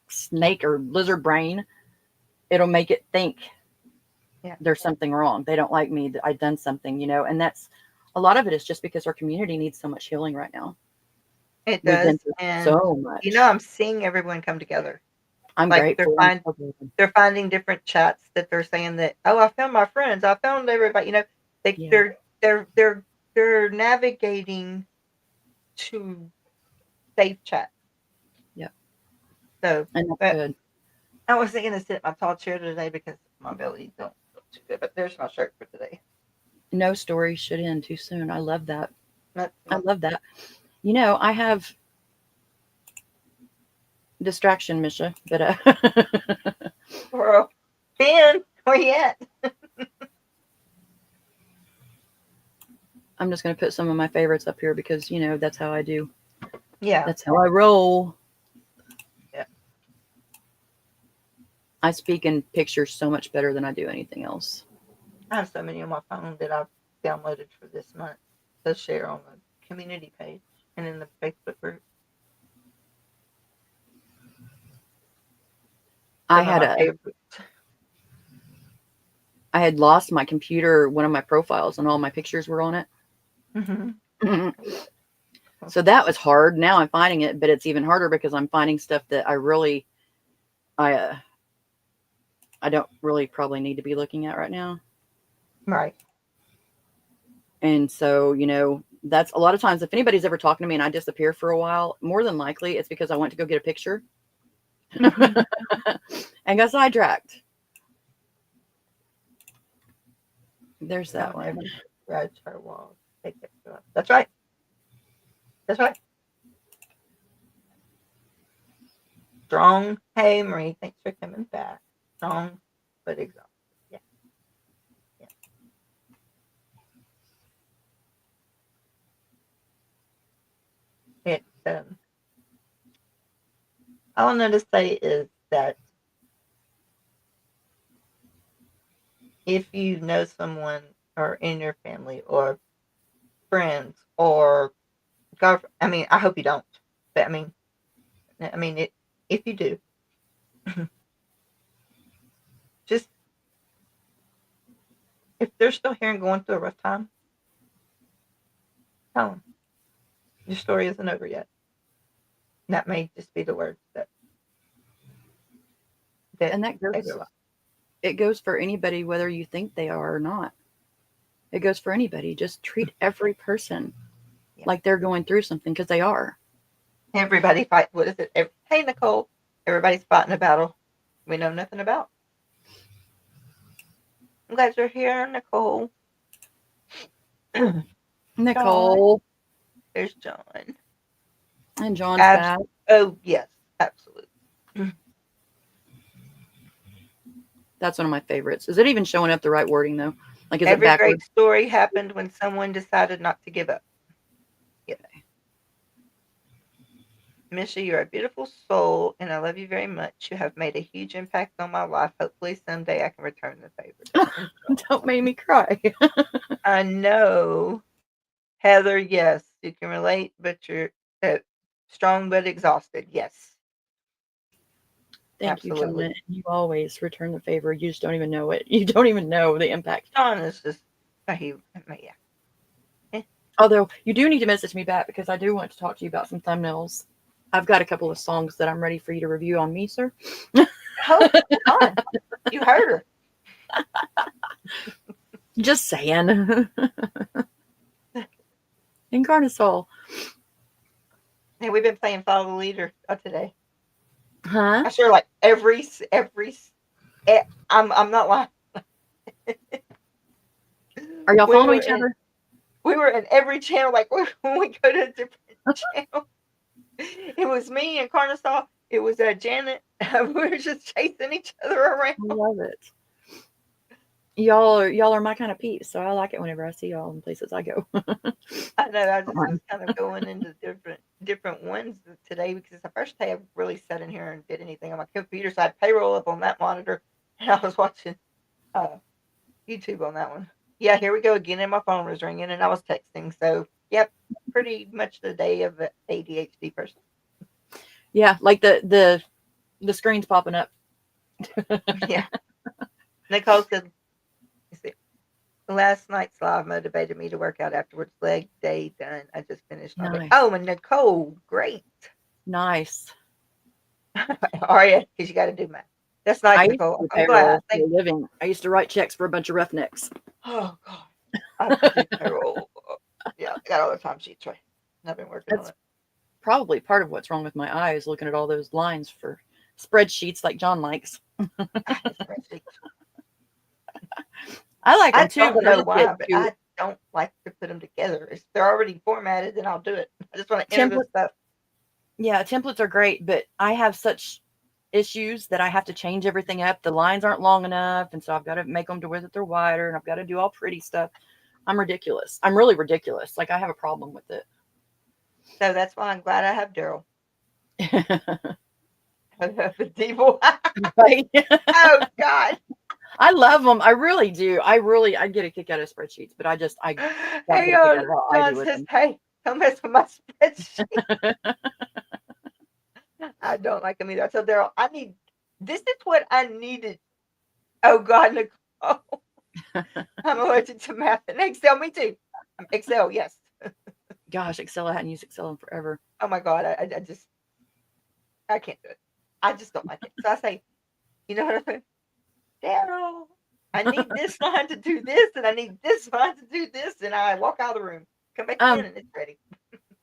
snake or lizard brain, it'll make it think Yeah. there's something wrong. They don't like me. I've done something, and that's a lot of it is just because our community needs so much healing right now. It We've does, been through and so much. I'm seeing everyone come together. I'm Like grateful. they're finding different chats that they're saying that, oh, I found my friends, I found everybody. Yeah. They're navigating to safe chat. Yeah. So, And that's but good. I was thinking to sit in my tall chair today because my belly don't feel too good. But there's my shirt for today. No story should end too soon. I love that. That's I my love that. I have distraction, Misha, but girl. Ben, where you at? I'm just going to put some of my favorites up here because, that's how I do. Yeah. That's how I roll. Yeah. I speak in pictures so much better than I do anything else. I have so many on my phone that I've downloaded for this month to share on the community page and in the Facebook group. I had lost my computer, one of my profiles, and all my pictures were on it. Mm-hmm. So that was hard. Now I'm finding it, but it's even harder because I'm finding stuff that I don't really probably need to be looking at right now. Right. And so, that's a lot of times if anybody's ever talking to me and I disappear for a while, more than likely it's because I went to go get a picture and got sidetracked. There's that one. That's right. That's right. Strong. Hey, Marie, thanks for coming back. Strong, but exhausted. Yeah. Yeah. All I want to say is that if you know someone or in your family or friends or girlfriend, I hope you don't, but if you do, just if they're still here and going through a rough time, tell them your story isn't over yet. And that may just be the words that and that goes for anybody, whether you think they are or not. It goes for anybody. Just treat every person like they're going through something, because they are. Everybody fight. What is it? Hey, Nicole. Everybody's fighting a battle we know nothing about. I'm glad you're here, Nicole. Nicole. John. There's John. And John's back. Oh, yes. Absolutely. That's one of my favorites. Is it even showing up the right wording, though? Like, is Every it backwards? great story happened when someone decided not to give up. Yes. Misha, you're a beautiful soul, and I love you very much. You have made a huge impact on my life. Hopefully someday I can return the favor. Don't make me cry. I know. Heather, yes, you can relate, but you're strong but exhausted. Yes. Thank you, John. And you always return the favor. You just don't even know it. You don't even know the impact. John is just yeah. Although you do need to message me back, because I do want to talk to you about some thumbnails. I've got a couple of songs that I'm ready for you to review on me, sir. Oh, God. You heard her. Just saying. Incarnasol. Hey, we've been playing Follow the Leader today. Huh? I sure like every. I'm not lying. Are y'all following each other? We were in every channel. Like when we go to a different channel, it was me and Carnosol. It was Janet. We were just chasing each other around. I love it. Y'all are my kind of peeps, so I like it whenever I see y'all in places I go. I know. I just was kind of going into different ones today because it's the first day I've really sat in here and did anything on my computer. So I had payroll up on that monitor, and I was watching YouTube on that one. Yeah, here we go again, and my phone was ringing, and I was texting. So, yep, pretty much the day of an ADHD person. Yeah, like the screen's popping up. Yeah. Nicole said, Last night's live motivated me to work out afterwards. Leg day done. I just finished all day. Nice. Oh, and Nicole, great. Nice. Aria, because you got to do math. That's nice, I used to Nicole. do I'm glad. payroll for a living. I used to write checks for a bunch of roughnecks. Oh, God. I have to do payroll. Yeah, I got all the time sheets right. I've been working on That's it. probably part of what's wrong with my eyes, looking at all those lines for spreadsheets like John likes. I hate spreadsheets. I like them I too, don't but I know just get why, but too I don't like to put them together. If they're already formatted, then I'll do it. I just want to enter the template. stuff. Yeah, templates are great, but I have such issues that I have to change everything up. The lines aren't long enough, and so I've got to make them to where that they're wider, and I've got to do all pretty stuff. I'm ridiculous. I'm really ridiculous. Like I have a problem with it. So that's why I'm glad I have Daryl. The devil. Right? Oh, God. I love them. I really do. I get a kick out of spreadsheets, but I don't Hey, get a kick out of how I John do with says, them. hey, don't mess with my spreadsheet. I don't like them either. I told Daryl, this is what I needed. Oh, God, Nicole. I'm allergic to math and Excel. Me too. Excel, yes. Gosh, Excel, I hadn't used Excel in forever. Oh, my God. I can't do it. I just don't like it. So I say, you know what I say? Daryl, I need this line to do this, and I need this line to do this, and I walk out of the room. Come back in, and it's ready.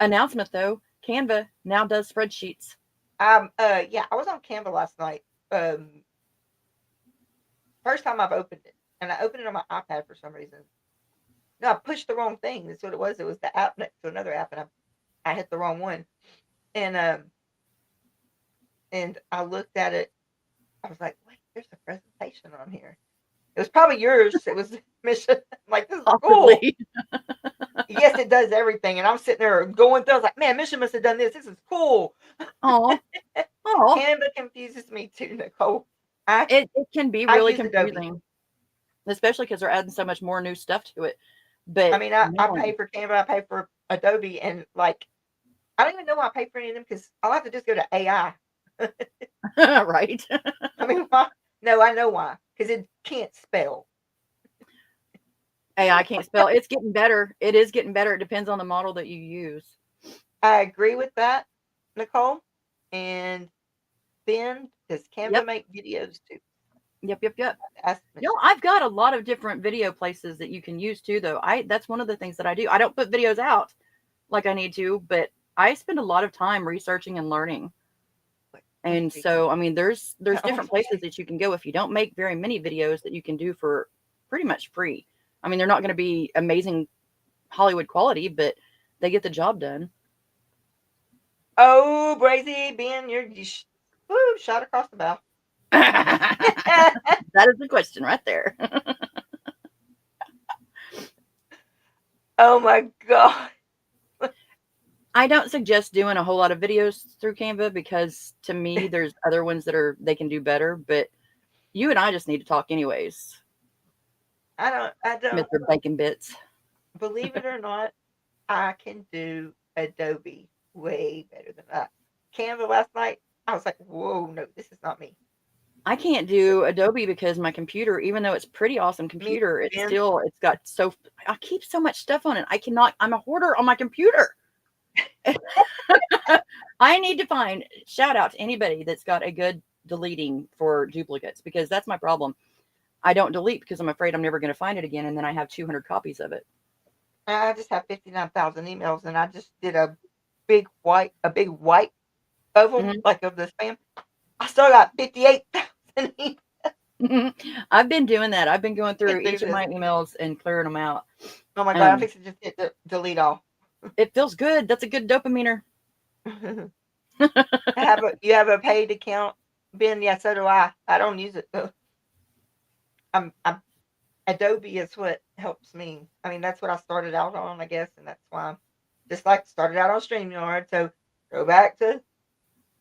Announcement though, Canva now does spreadsheets. Yeah, I was on Canva last night. First time I've opened it, and I opened it on my iPad for some reason. No, I pushed the wrong thing. That's what it was. It was the app next to another app, and I hit the wrong one. And I looked at it. I was like, wait, there's a presentation on here. It was probably yours. It was Mission. I'm like, this is cool. Yes, it does everything. And I'm sitting there going through. I was like, man, Mission must have done this. This is cool. Oh, Canva confuses me too, Nicole. It can be really confusing, especially because they're adding so much more new stuff to it. But I mean, I pay for Canva, I pay for Adobe, and like, I don't even know why I pay for any of them because I'll have to just go to AI. Right. I mean, why? No, I know why. Because it can't spell. AI can't spell. It's getting better. It is getting better. It depends on the model that you use. I agree with that, Nicole. And Ben, does Canva make videos too? Yep. I've got a lot of different video places that you can use too, though. That's one of the things that I do. I don't put videos out like I need to, but I spend a lot of time researching and learning. And so, I mean, there's different places that you can go if you don't make very many videos that you can do for pretty much free. I mean, they're not going to be amazing Hollywood quality, but they get the job done. Oh, Brazy, Ben, woo, shot across the bow. That is the question right there. Oh my God. I don't suggest doing a whole lot of videos through Canva because to me, there's other ones that they can do better, but you and I just need to talk anyways. I don't. Mr. Bacon Bits. Believe it or not, I can do Adobe way better than that. Canva last night, I was like, whoa, no, this is not me. I can't do Adobe because my computer, even though it's pretty awesome computer, I keep so much stuff on it. I'm a hoarder on my computer. I need to shout out to anybody that's got a good deleting for duplicates because that's my problem. I don't delete because I'm afraid I'm never going to find it again. And then I have 200 copies of it. I just have 59,000 emails and I just did a big wipe of them, like of the spam. I still got 58,000 emails. I've been doing that. I've been going through each of my emails and clearing them out. Oh my God, I'm fixing to just hit delete all. It feels good. That's a good dopaminer. You have a paid account, Ben? Yeah, so do I. I don't use it though. Adobe is what helps me. I mean, that's what I started out on, I guess, and that's why I'm just like started out on StreamYard. So go back to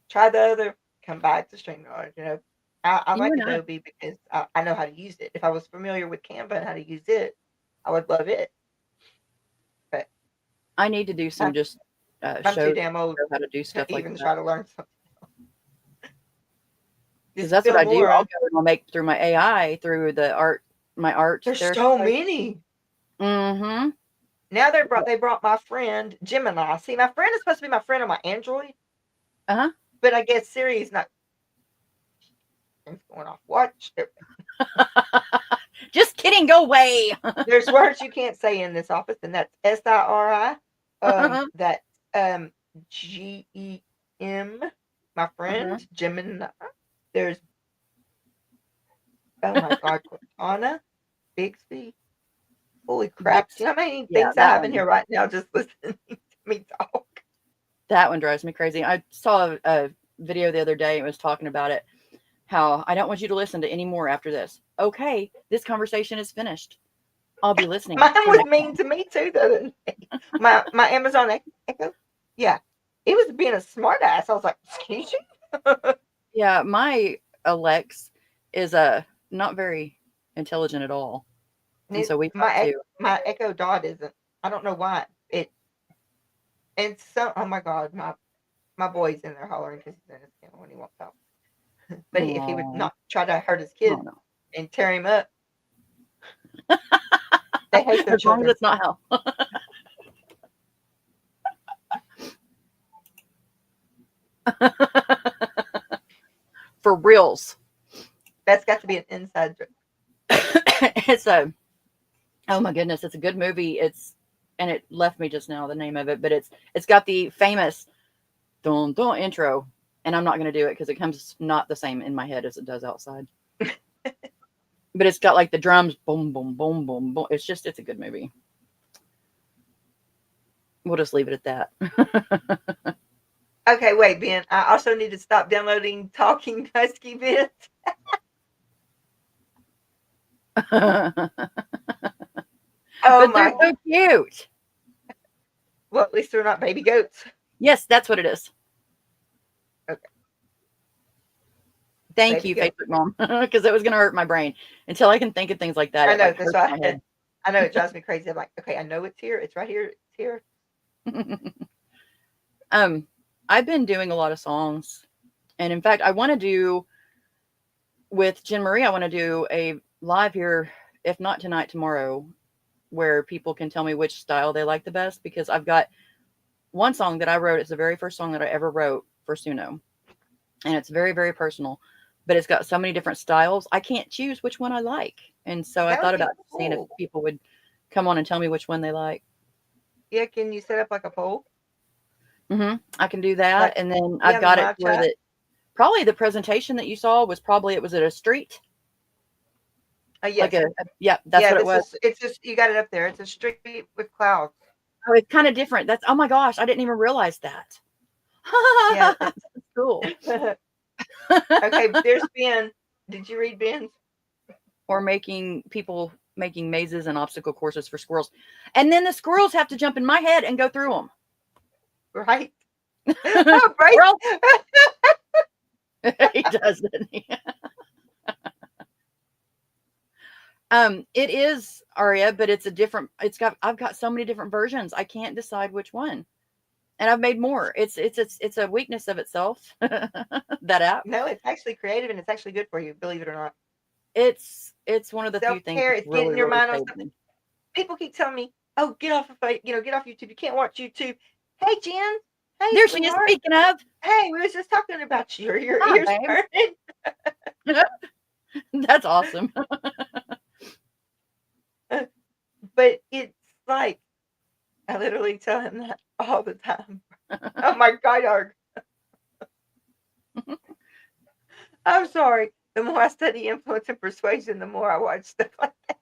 try the other, come back to StreamYard. You know, I like Adobe because I know how to use it. If I was familiar with Canva and how to use it, I would love it. But I need to do some I'm too damn old how to do stuff like even that. try to learn something. Because that's what I do. I'll go and I'll make through my AI, through my art. There's so many. Mm-hmm. Now they brought my friend Gemini. See, my friend is supposed to be my friend on my Android, Uh-huh. but I guess Siri's not. It's going off. Watch. Just kidding. Go away. There's words you can't say in this office, and that's SIRI. That um, GEM. My friend Gemini. There's oh my God, Cortana, Bixby. Holy crap! Bix. You know how many Yeah, things I that have in one. here right now just listening to me talk. That one drives me crazy. I saw a video the other day. It was talking about it. How I don't want you to listen to any more after this. Okay, this conversation is finished. I'll be listening Mine to the was next mean one. to me too the other day. My Amazon Echo. Yeah, it was being a smart ass. I was like, excuse you. Yeah, my Alex is not very intelligent at all, and so we talk too. My Echo Dot isn't. I don't know why. It's so. Oh my God, my boy's in there hollering because he's in his kennel when he won't talk. But if he would Oh, not try to hurt his oh kid no. and tear him up, they hate their As long as children. it's not hell. For reals. That's got to be an inside joke. It's a oh my goodness, it's a good movie. And it left me just now the name of it, but it's got the famous dun dun intro, and I'm not going to do it because it comes not the same in my head as it does outside. But it's got like the drums, boom, boom, boom, boom, boom. It's a good movie. We'll just leave it at that. Okay, wait, Ben. I also need to stop downloading Talking Husky bits. But Oh they're my. so cute. Well, at least they're not baby goats. Yes, that's what it is. Okay, Thank baby you, goat. Facebook Mom, because it was going to hurt my brain until I can think of things like that. I It know. like That's hurts why my head. I know it drives me crazy. I'm like, okay, I know it's here. It's right here. It's here. um, I've been doing a lot of songs, and in fact, I want to do with Jen Marie. I want to do a live here, if not tonight, tomorrow, where people can tell me which style they like the best. Because I've got one song that I wrote. It's the very first song that I ever wrote for Suno, and it's very, very personal. But it's got so many different styles. I can't choose which one I like, and so I That thought would be about seeing if cool. people would come on and tell me which one they like. Yeah, can you set up like a poll? I can do that, Like, and then yeah, I've in the got it live where chat? that probably the presentation that you saw was probably it was at a street, like Yes. yeah, that's Yeah, what it was. it's just, you got it up there. It's a street with clouds. Oh, it's kind of different. That's oh my gosh, I didn't even realize that. Yeah. That's cool. Okay, there's Ben. Did you read Ben's? Or making people making mazes and obstacle courses for squirrels, and then the squirrels have to jump in my head and go through them. Right? Oh, Bryce. Squirrel, he does, doesn't he? It is Aria, but it's a different. I've got so many different versions. I can't decide which one, and I've made more. It's a weakness of itself. That app. No, it's actually creative and it's actually good for you, believe it or not. It's one of the few things Self-care, that's it's really getting your really mind on saved something. me. People keep telling me, "Oh, get off of get off YouTube. You can't watch YouTube." Hey, Jen. Hey, There she is. sweetheart. Speaking of, Hey, we was just talking about you. Are your hi, ears babe. burning? That's awesome. But it's like I literally tell him that all the time. Oh my God, Arg. I'm sorry. The more I study influence and persuasion, the more I watch stuff like that.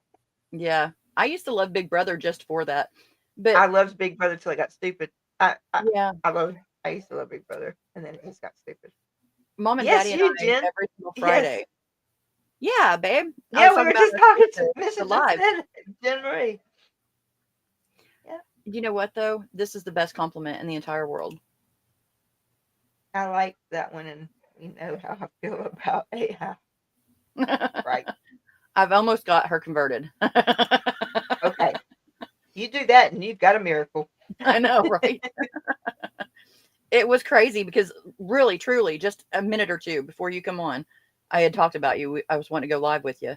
Yeah, I used to love Big Brother just for that, but I loved Big Brother till I got stupid. yeah, I used to love Big Brother, and then it just got stupid. Mom and Yes, Daddy and you, I Jen. every single Yes. Friday. Yeah, babe. I was Yeah, we talking were about just talking to the Misha just live. said it. Jen Marie. Yeah. You know what though? This is the best compliment in the entire world. I like that one, and we know how I feel about AI. Right. I've almost got her converted. Okay. You do that, and you've got a miracle. I know, right? It was crazy because really, truly, just a minute or two before you come on, I had talked about you. I was wanting to go live with you.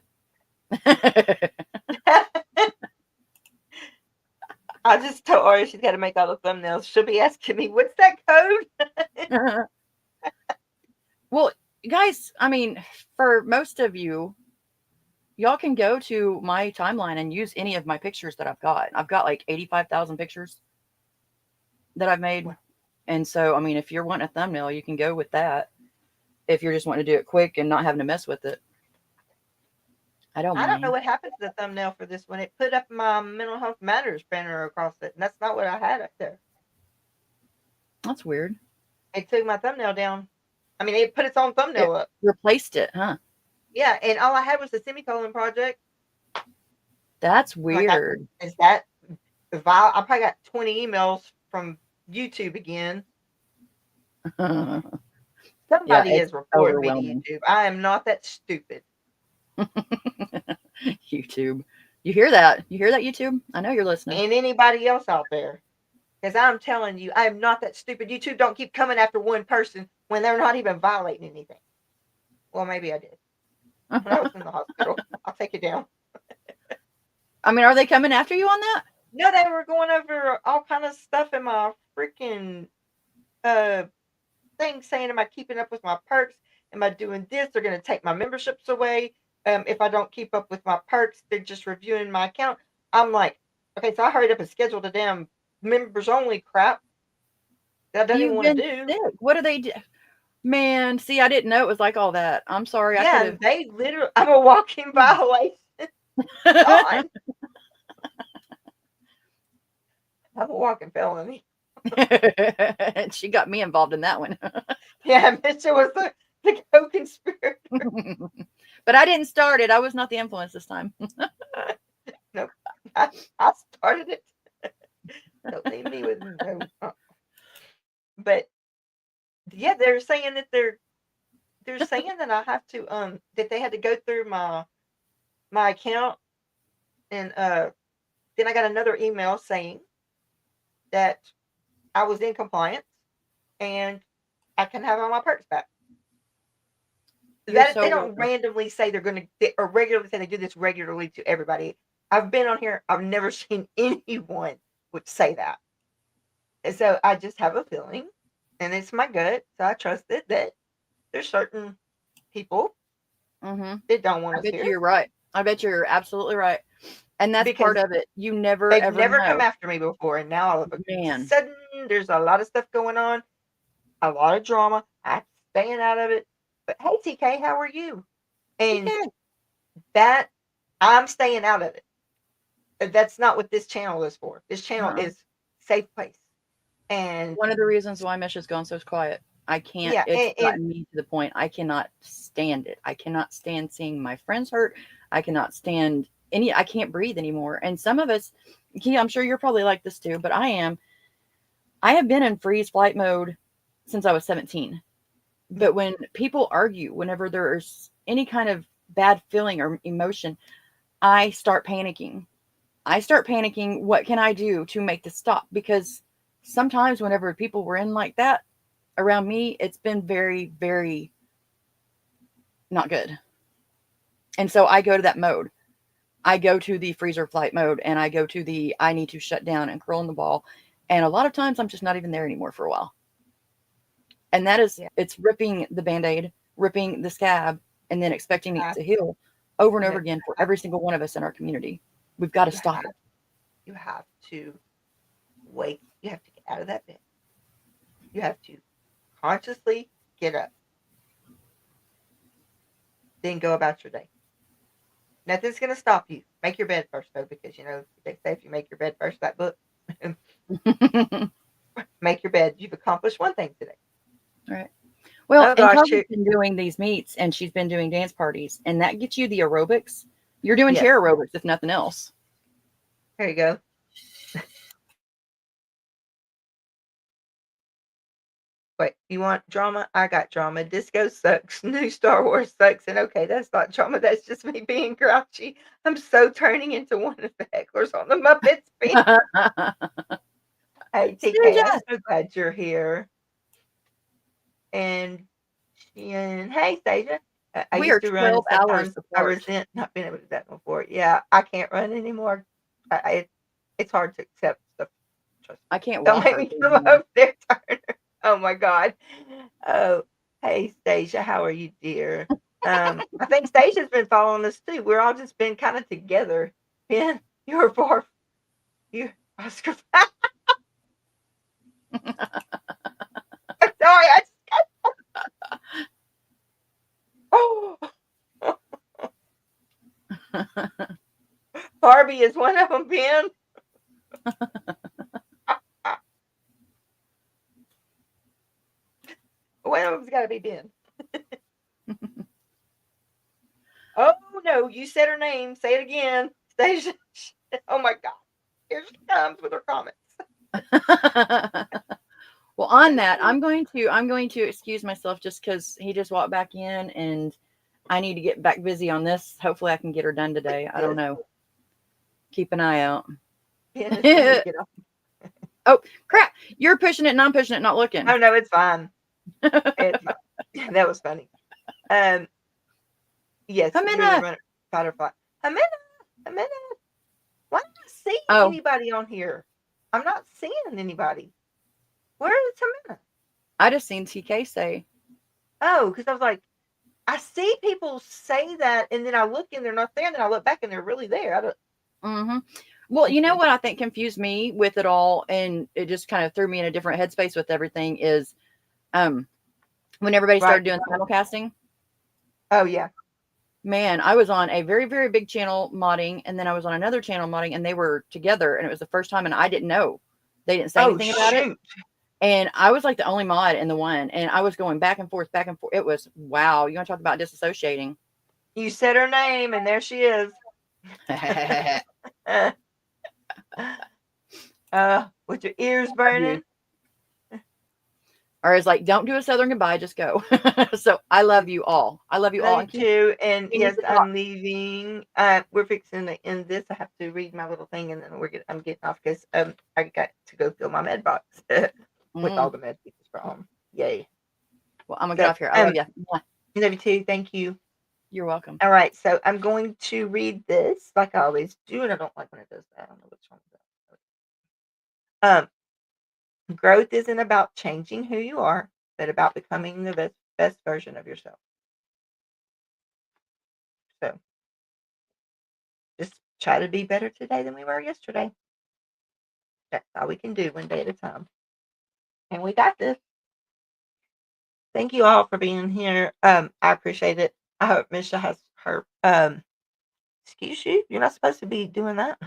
I just told her she's got to make all the thumbnails. She'll be asking me, "What's that code?" Well, guys, I mean, for most of you, y'all can go to my timeline and use any of my pictures that I've got. I've got like 85,000 pictures that I've made. And so, I mean, if you're wanting a thumbnail, you can go with that. If you're just wanting to do it quick and not having to mess with it, I don't I don't know mind. what happened to the thumbnail for this one. It put up my Mental Health Matters banner across it, and that's not what I had up there. That's weird. It took my thumbnail down. I mean, it put its own thumbnail It up. replaced it, huh? Yeah, and all I had was the Semicolon Project. That's Like, weird. is that vile? I probably got 20 emails from YouTube again. Yeah, Somebody it's is reporting me to overwhelming. YouTube. I am not that stupid. YouTube. You hear that? You hear that, YouTube? I know you're listening. And anybody else out there. Because I'm telling you, I am not that stupid. YouTube don't keep coming after one person when they're not even violating anything. Well, maybe I did. When I was in the hospital, I'll take it down. I mean, are they coming after you on that? No, they were going over all kind of stuff in my freaking thing, saying, am I keeping up with my perks? Am I doing this? They're going to take my memberships away. If I don't keep up with my perks, they're just reviewing my account. I'm like, okay, so I hurried up and scheduled a damn members only crap that I don't even You've want been to do. sick. What do they do? Man, see, I didn't know it was like all that. I'm sorry. I Yeah, could and have. they literally, I'm a walking violation. God, I'm a walking felony. She got me involved in that one. Yeah, Mitchell was the co-conspirator. But I didn't start it. I was not the influence this time. Nope, I started it. Don't leave me with no. But yeah, they're saying that they're saying that I have to that they had to go through my account, and then I got another email saying that I was in compliance and I can have all my perks back. You're That so they don't welcome. randomly say they're going to, or regularly say they do this regularly to everybody. I've been on here. I've never seen anyone would say that. And so I just have a feeling, and it's my gut. So I trust it that there's certain people Mm-hmm. that don't want I us bet here you're right. I bet you're absolutely right. And that's because part of it. You never they've ever never come know. after me before, and now all of a Man. sudden there's a lot of stuff going on, a lot of drama. I'm staying out of it. But hey, TK, how are you? And TK. that I'm staying out of it. That's not what this channel is for. This channel Uh-uh. is safe place. And One of the reasons why Mish has gone so quiet. I can't, yeah, it's and gotten me to the point I cannot stand it. I cannot stand seeing my friends hurt. I cannot stand I can't breathe anymore. And some of us, I'm sure you're probably like this too, but I am. I have been in freeze flight mode since I was 17. But when people argue, whenever there's any kind of bad feeling or emotion, I start panicking. I start panicking. What can I do to make this stop? Because sometimes whenever people were in like that around me, it's been very, very not good. And so I go to that mode. I go to the freezer flight mode and I go to the I need to shut down and curl in the ball. And a lot of times I'm just not even there anymore for a while. And that is, yeah, it's ripping the band aid, ripping the scab, and then expecting it have, to heal over and no, over you again for have, every single one of us in our community. We've got to you stop have, it. you have to wake. You have to get out of that bed. You have to consciously get up, then go about your day. Nothing's going to stop you. Make your bed first, though, because they say if you make your bed first, that book, make your bed. You've accomplished one thing today. Right. Well, Oh and gosh, Carly's been doing these meets and she's been doing dance parties, and that gets you the aerobics. You're doing yes. chair aerobics, if nothing else. There you go. Wait, you want drama? I got drama. Disco sucks. New Star Wars sucks. And okay, that's not drama. That's just me being grouchy. I'm so turning into one of the hecklers on the Muppets. Hey, TK, I'm Stasia! so glad you're here. And hey, Stasia. I We used are to run, 12 and hours sometimes I apart. resent not being able to do that before. Yeah, I can't run anymore. It's hard to accept trust me. I can't Don't walk make her me through come here. over there, Turner. Oh my God. Oh, hey Stacia, how are you, dear? I think Stacey's been following us too. We're all just been kind of together. Ben, you're far. You, Oscar. Sorry, I just got. Oh, Barbie is one of them, Ben. One of them's got to be Ben. Oh no, you said her name. Say it again. Stacia. Oh my God. Here she comes with her comments. Well, on that, I'm going to excuse myself just because he just walked back in and I need to get back busy on this. Hopefully I can get her done today. I don't know. Keep an eye out. Oh crap. You're pushing it and I'm pushing it, not looking. Oh no, it's fine. It's fine. That was funny. Yes, you're the runner, fight or flight. A minute. Why don't I see anybody on here? I'm not seeing anybody. Where is Hamina? I just seen TK say. Oh, because I was like, I see people say that, and then I look and they're not there, and then I look back and they're really there. I don't. Mm-hmm. Well, you know what I think confused me with it all, and it just kind of threw me in a different headspace with everything is, when everybody started doing simulcasting. Oh yeah. Man, I was on a very, very big channel modding, and then I was on another channel modding, and they were together, and it was the first time, and I didn't know. They didn't say anything about it. And I was like the only mod in the one, and I was going back and forth. It was, wow. You want to talk about disassociating? You said her name, and there she is. With your ears burning. Or it's like, don't do a Southern goodbye, just go. So I love you all. I love you all. Me too. And yes, I'm leaving. We're fixing to end this. I have to read my little thing, and then I'm getting off because I got to go fill my med box with all the med pieces for home. Yay. Well, I'm gonna get off here. I love you. Love you too. Thank you. You're welcome. All right, so I'm going to read this like I always do, and I don't like when it does that. I don't know which one is that. Growth isn't about changing who you are, but about becoming the best version of yourself. So just try to be better today than we were yesterday. That's all we can do, one day at a time. And we got this. Thank you all for being here. I appreciate it. I hope Misha has her excuse you. You're not supposed to be doing that.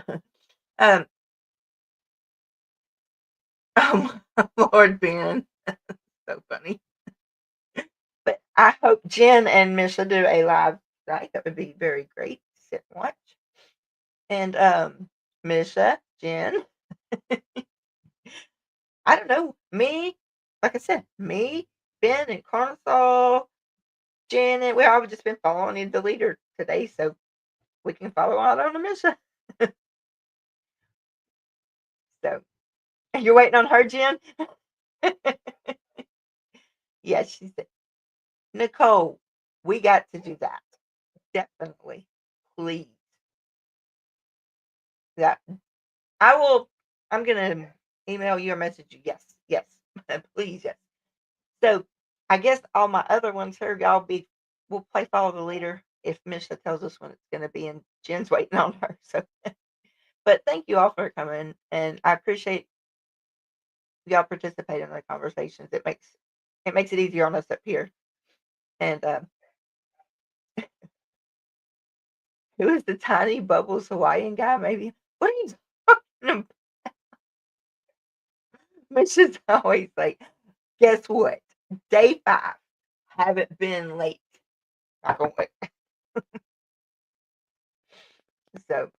Oh Lord, Ben. So funny. But I hope Jen and Misha do a live tonight. That would be very great to sit and watch. And Misha, Jen. I don't know. Me, like I said, me, Ben, and Carnisol, Janet. We all just been following the leader today, so we can follow out on the Misha. So, you're waiting on her, Jen? Yes, she said, Nicole, we got to do that. Definitely. Please. That I'm gonna email you or message you. Yes. Please, yes. So I guess all my other ones here, we'll play follow the leader if Misha tells us when it's gonna be, and Jen's waiting on her. So but thank you all for coming, and I appreciate y'all participating in the conversations. It makes it easier on us up here. And who is the tiny bubbles Hawaiian guy? Maybe. What are you talking about? Misha's always like, guess what? Day 5. Haven't been late. Not gonna wait. So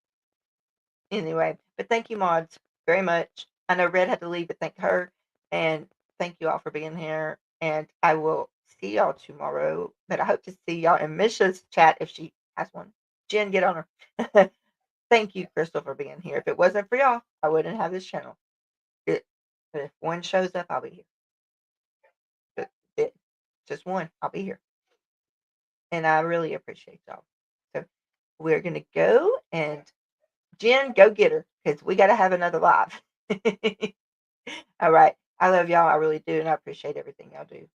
anyway, but thank you, mods, very much. I know Red had to leave, but thank her. And thank you all for being here. And I will see y'all tomorrow. But I hope to see y'all in Misha's chat if she has one. Jen, get on her. Thank you, Crystal, for being here. If it wasn't for y'all, I wouldn't have this channel. But if one shows up, I'll be here. But just one, I'll be here. And I really appreciate y'all. So we're going to go, and Jen, go get her, because we got to have another live. All right. I love y'all. I really do, and I appreciate everything y'all do.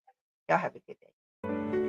Y'all have a good day.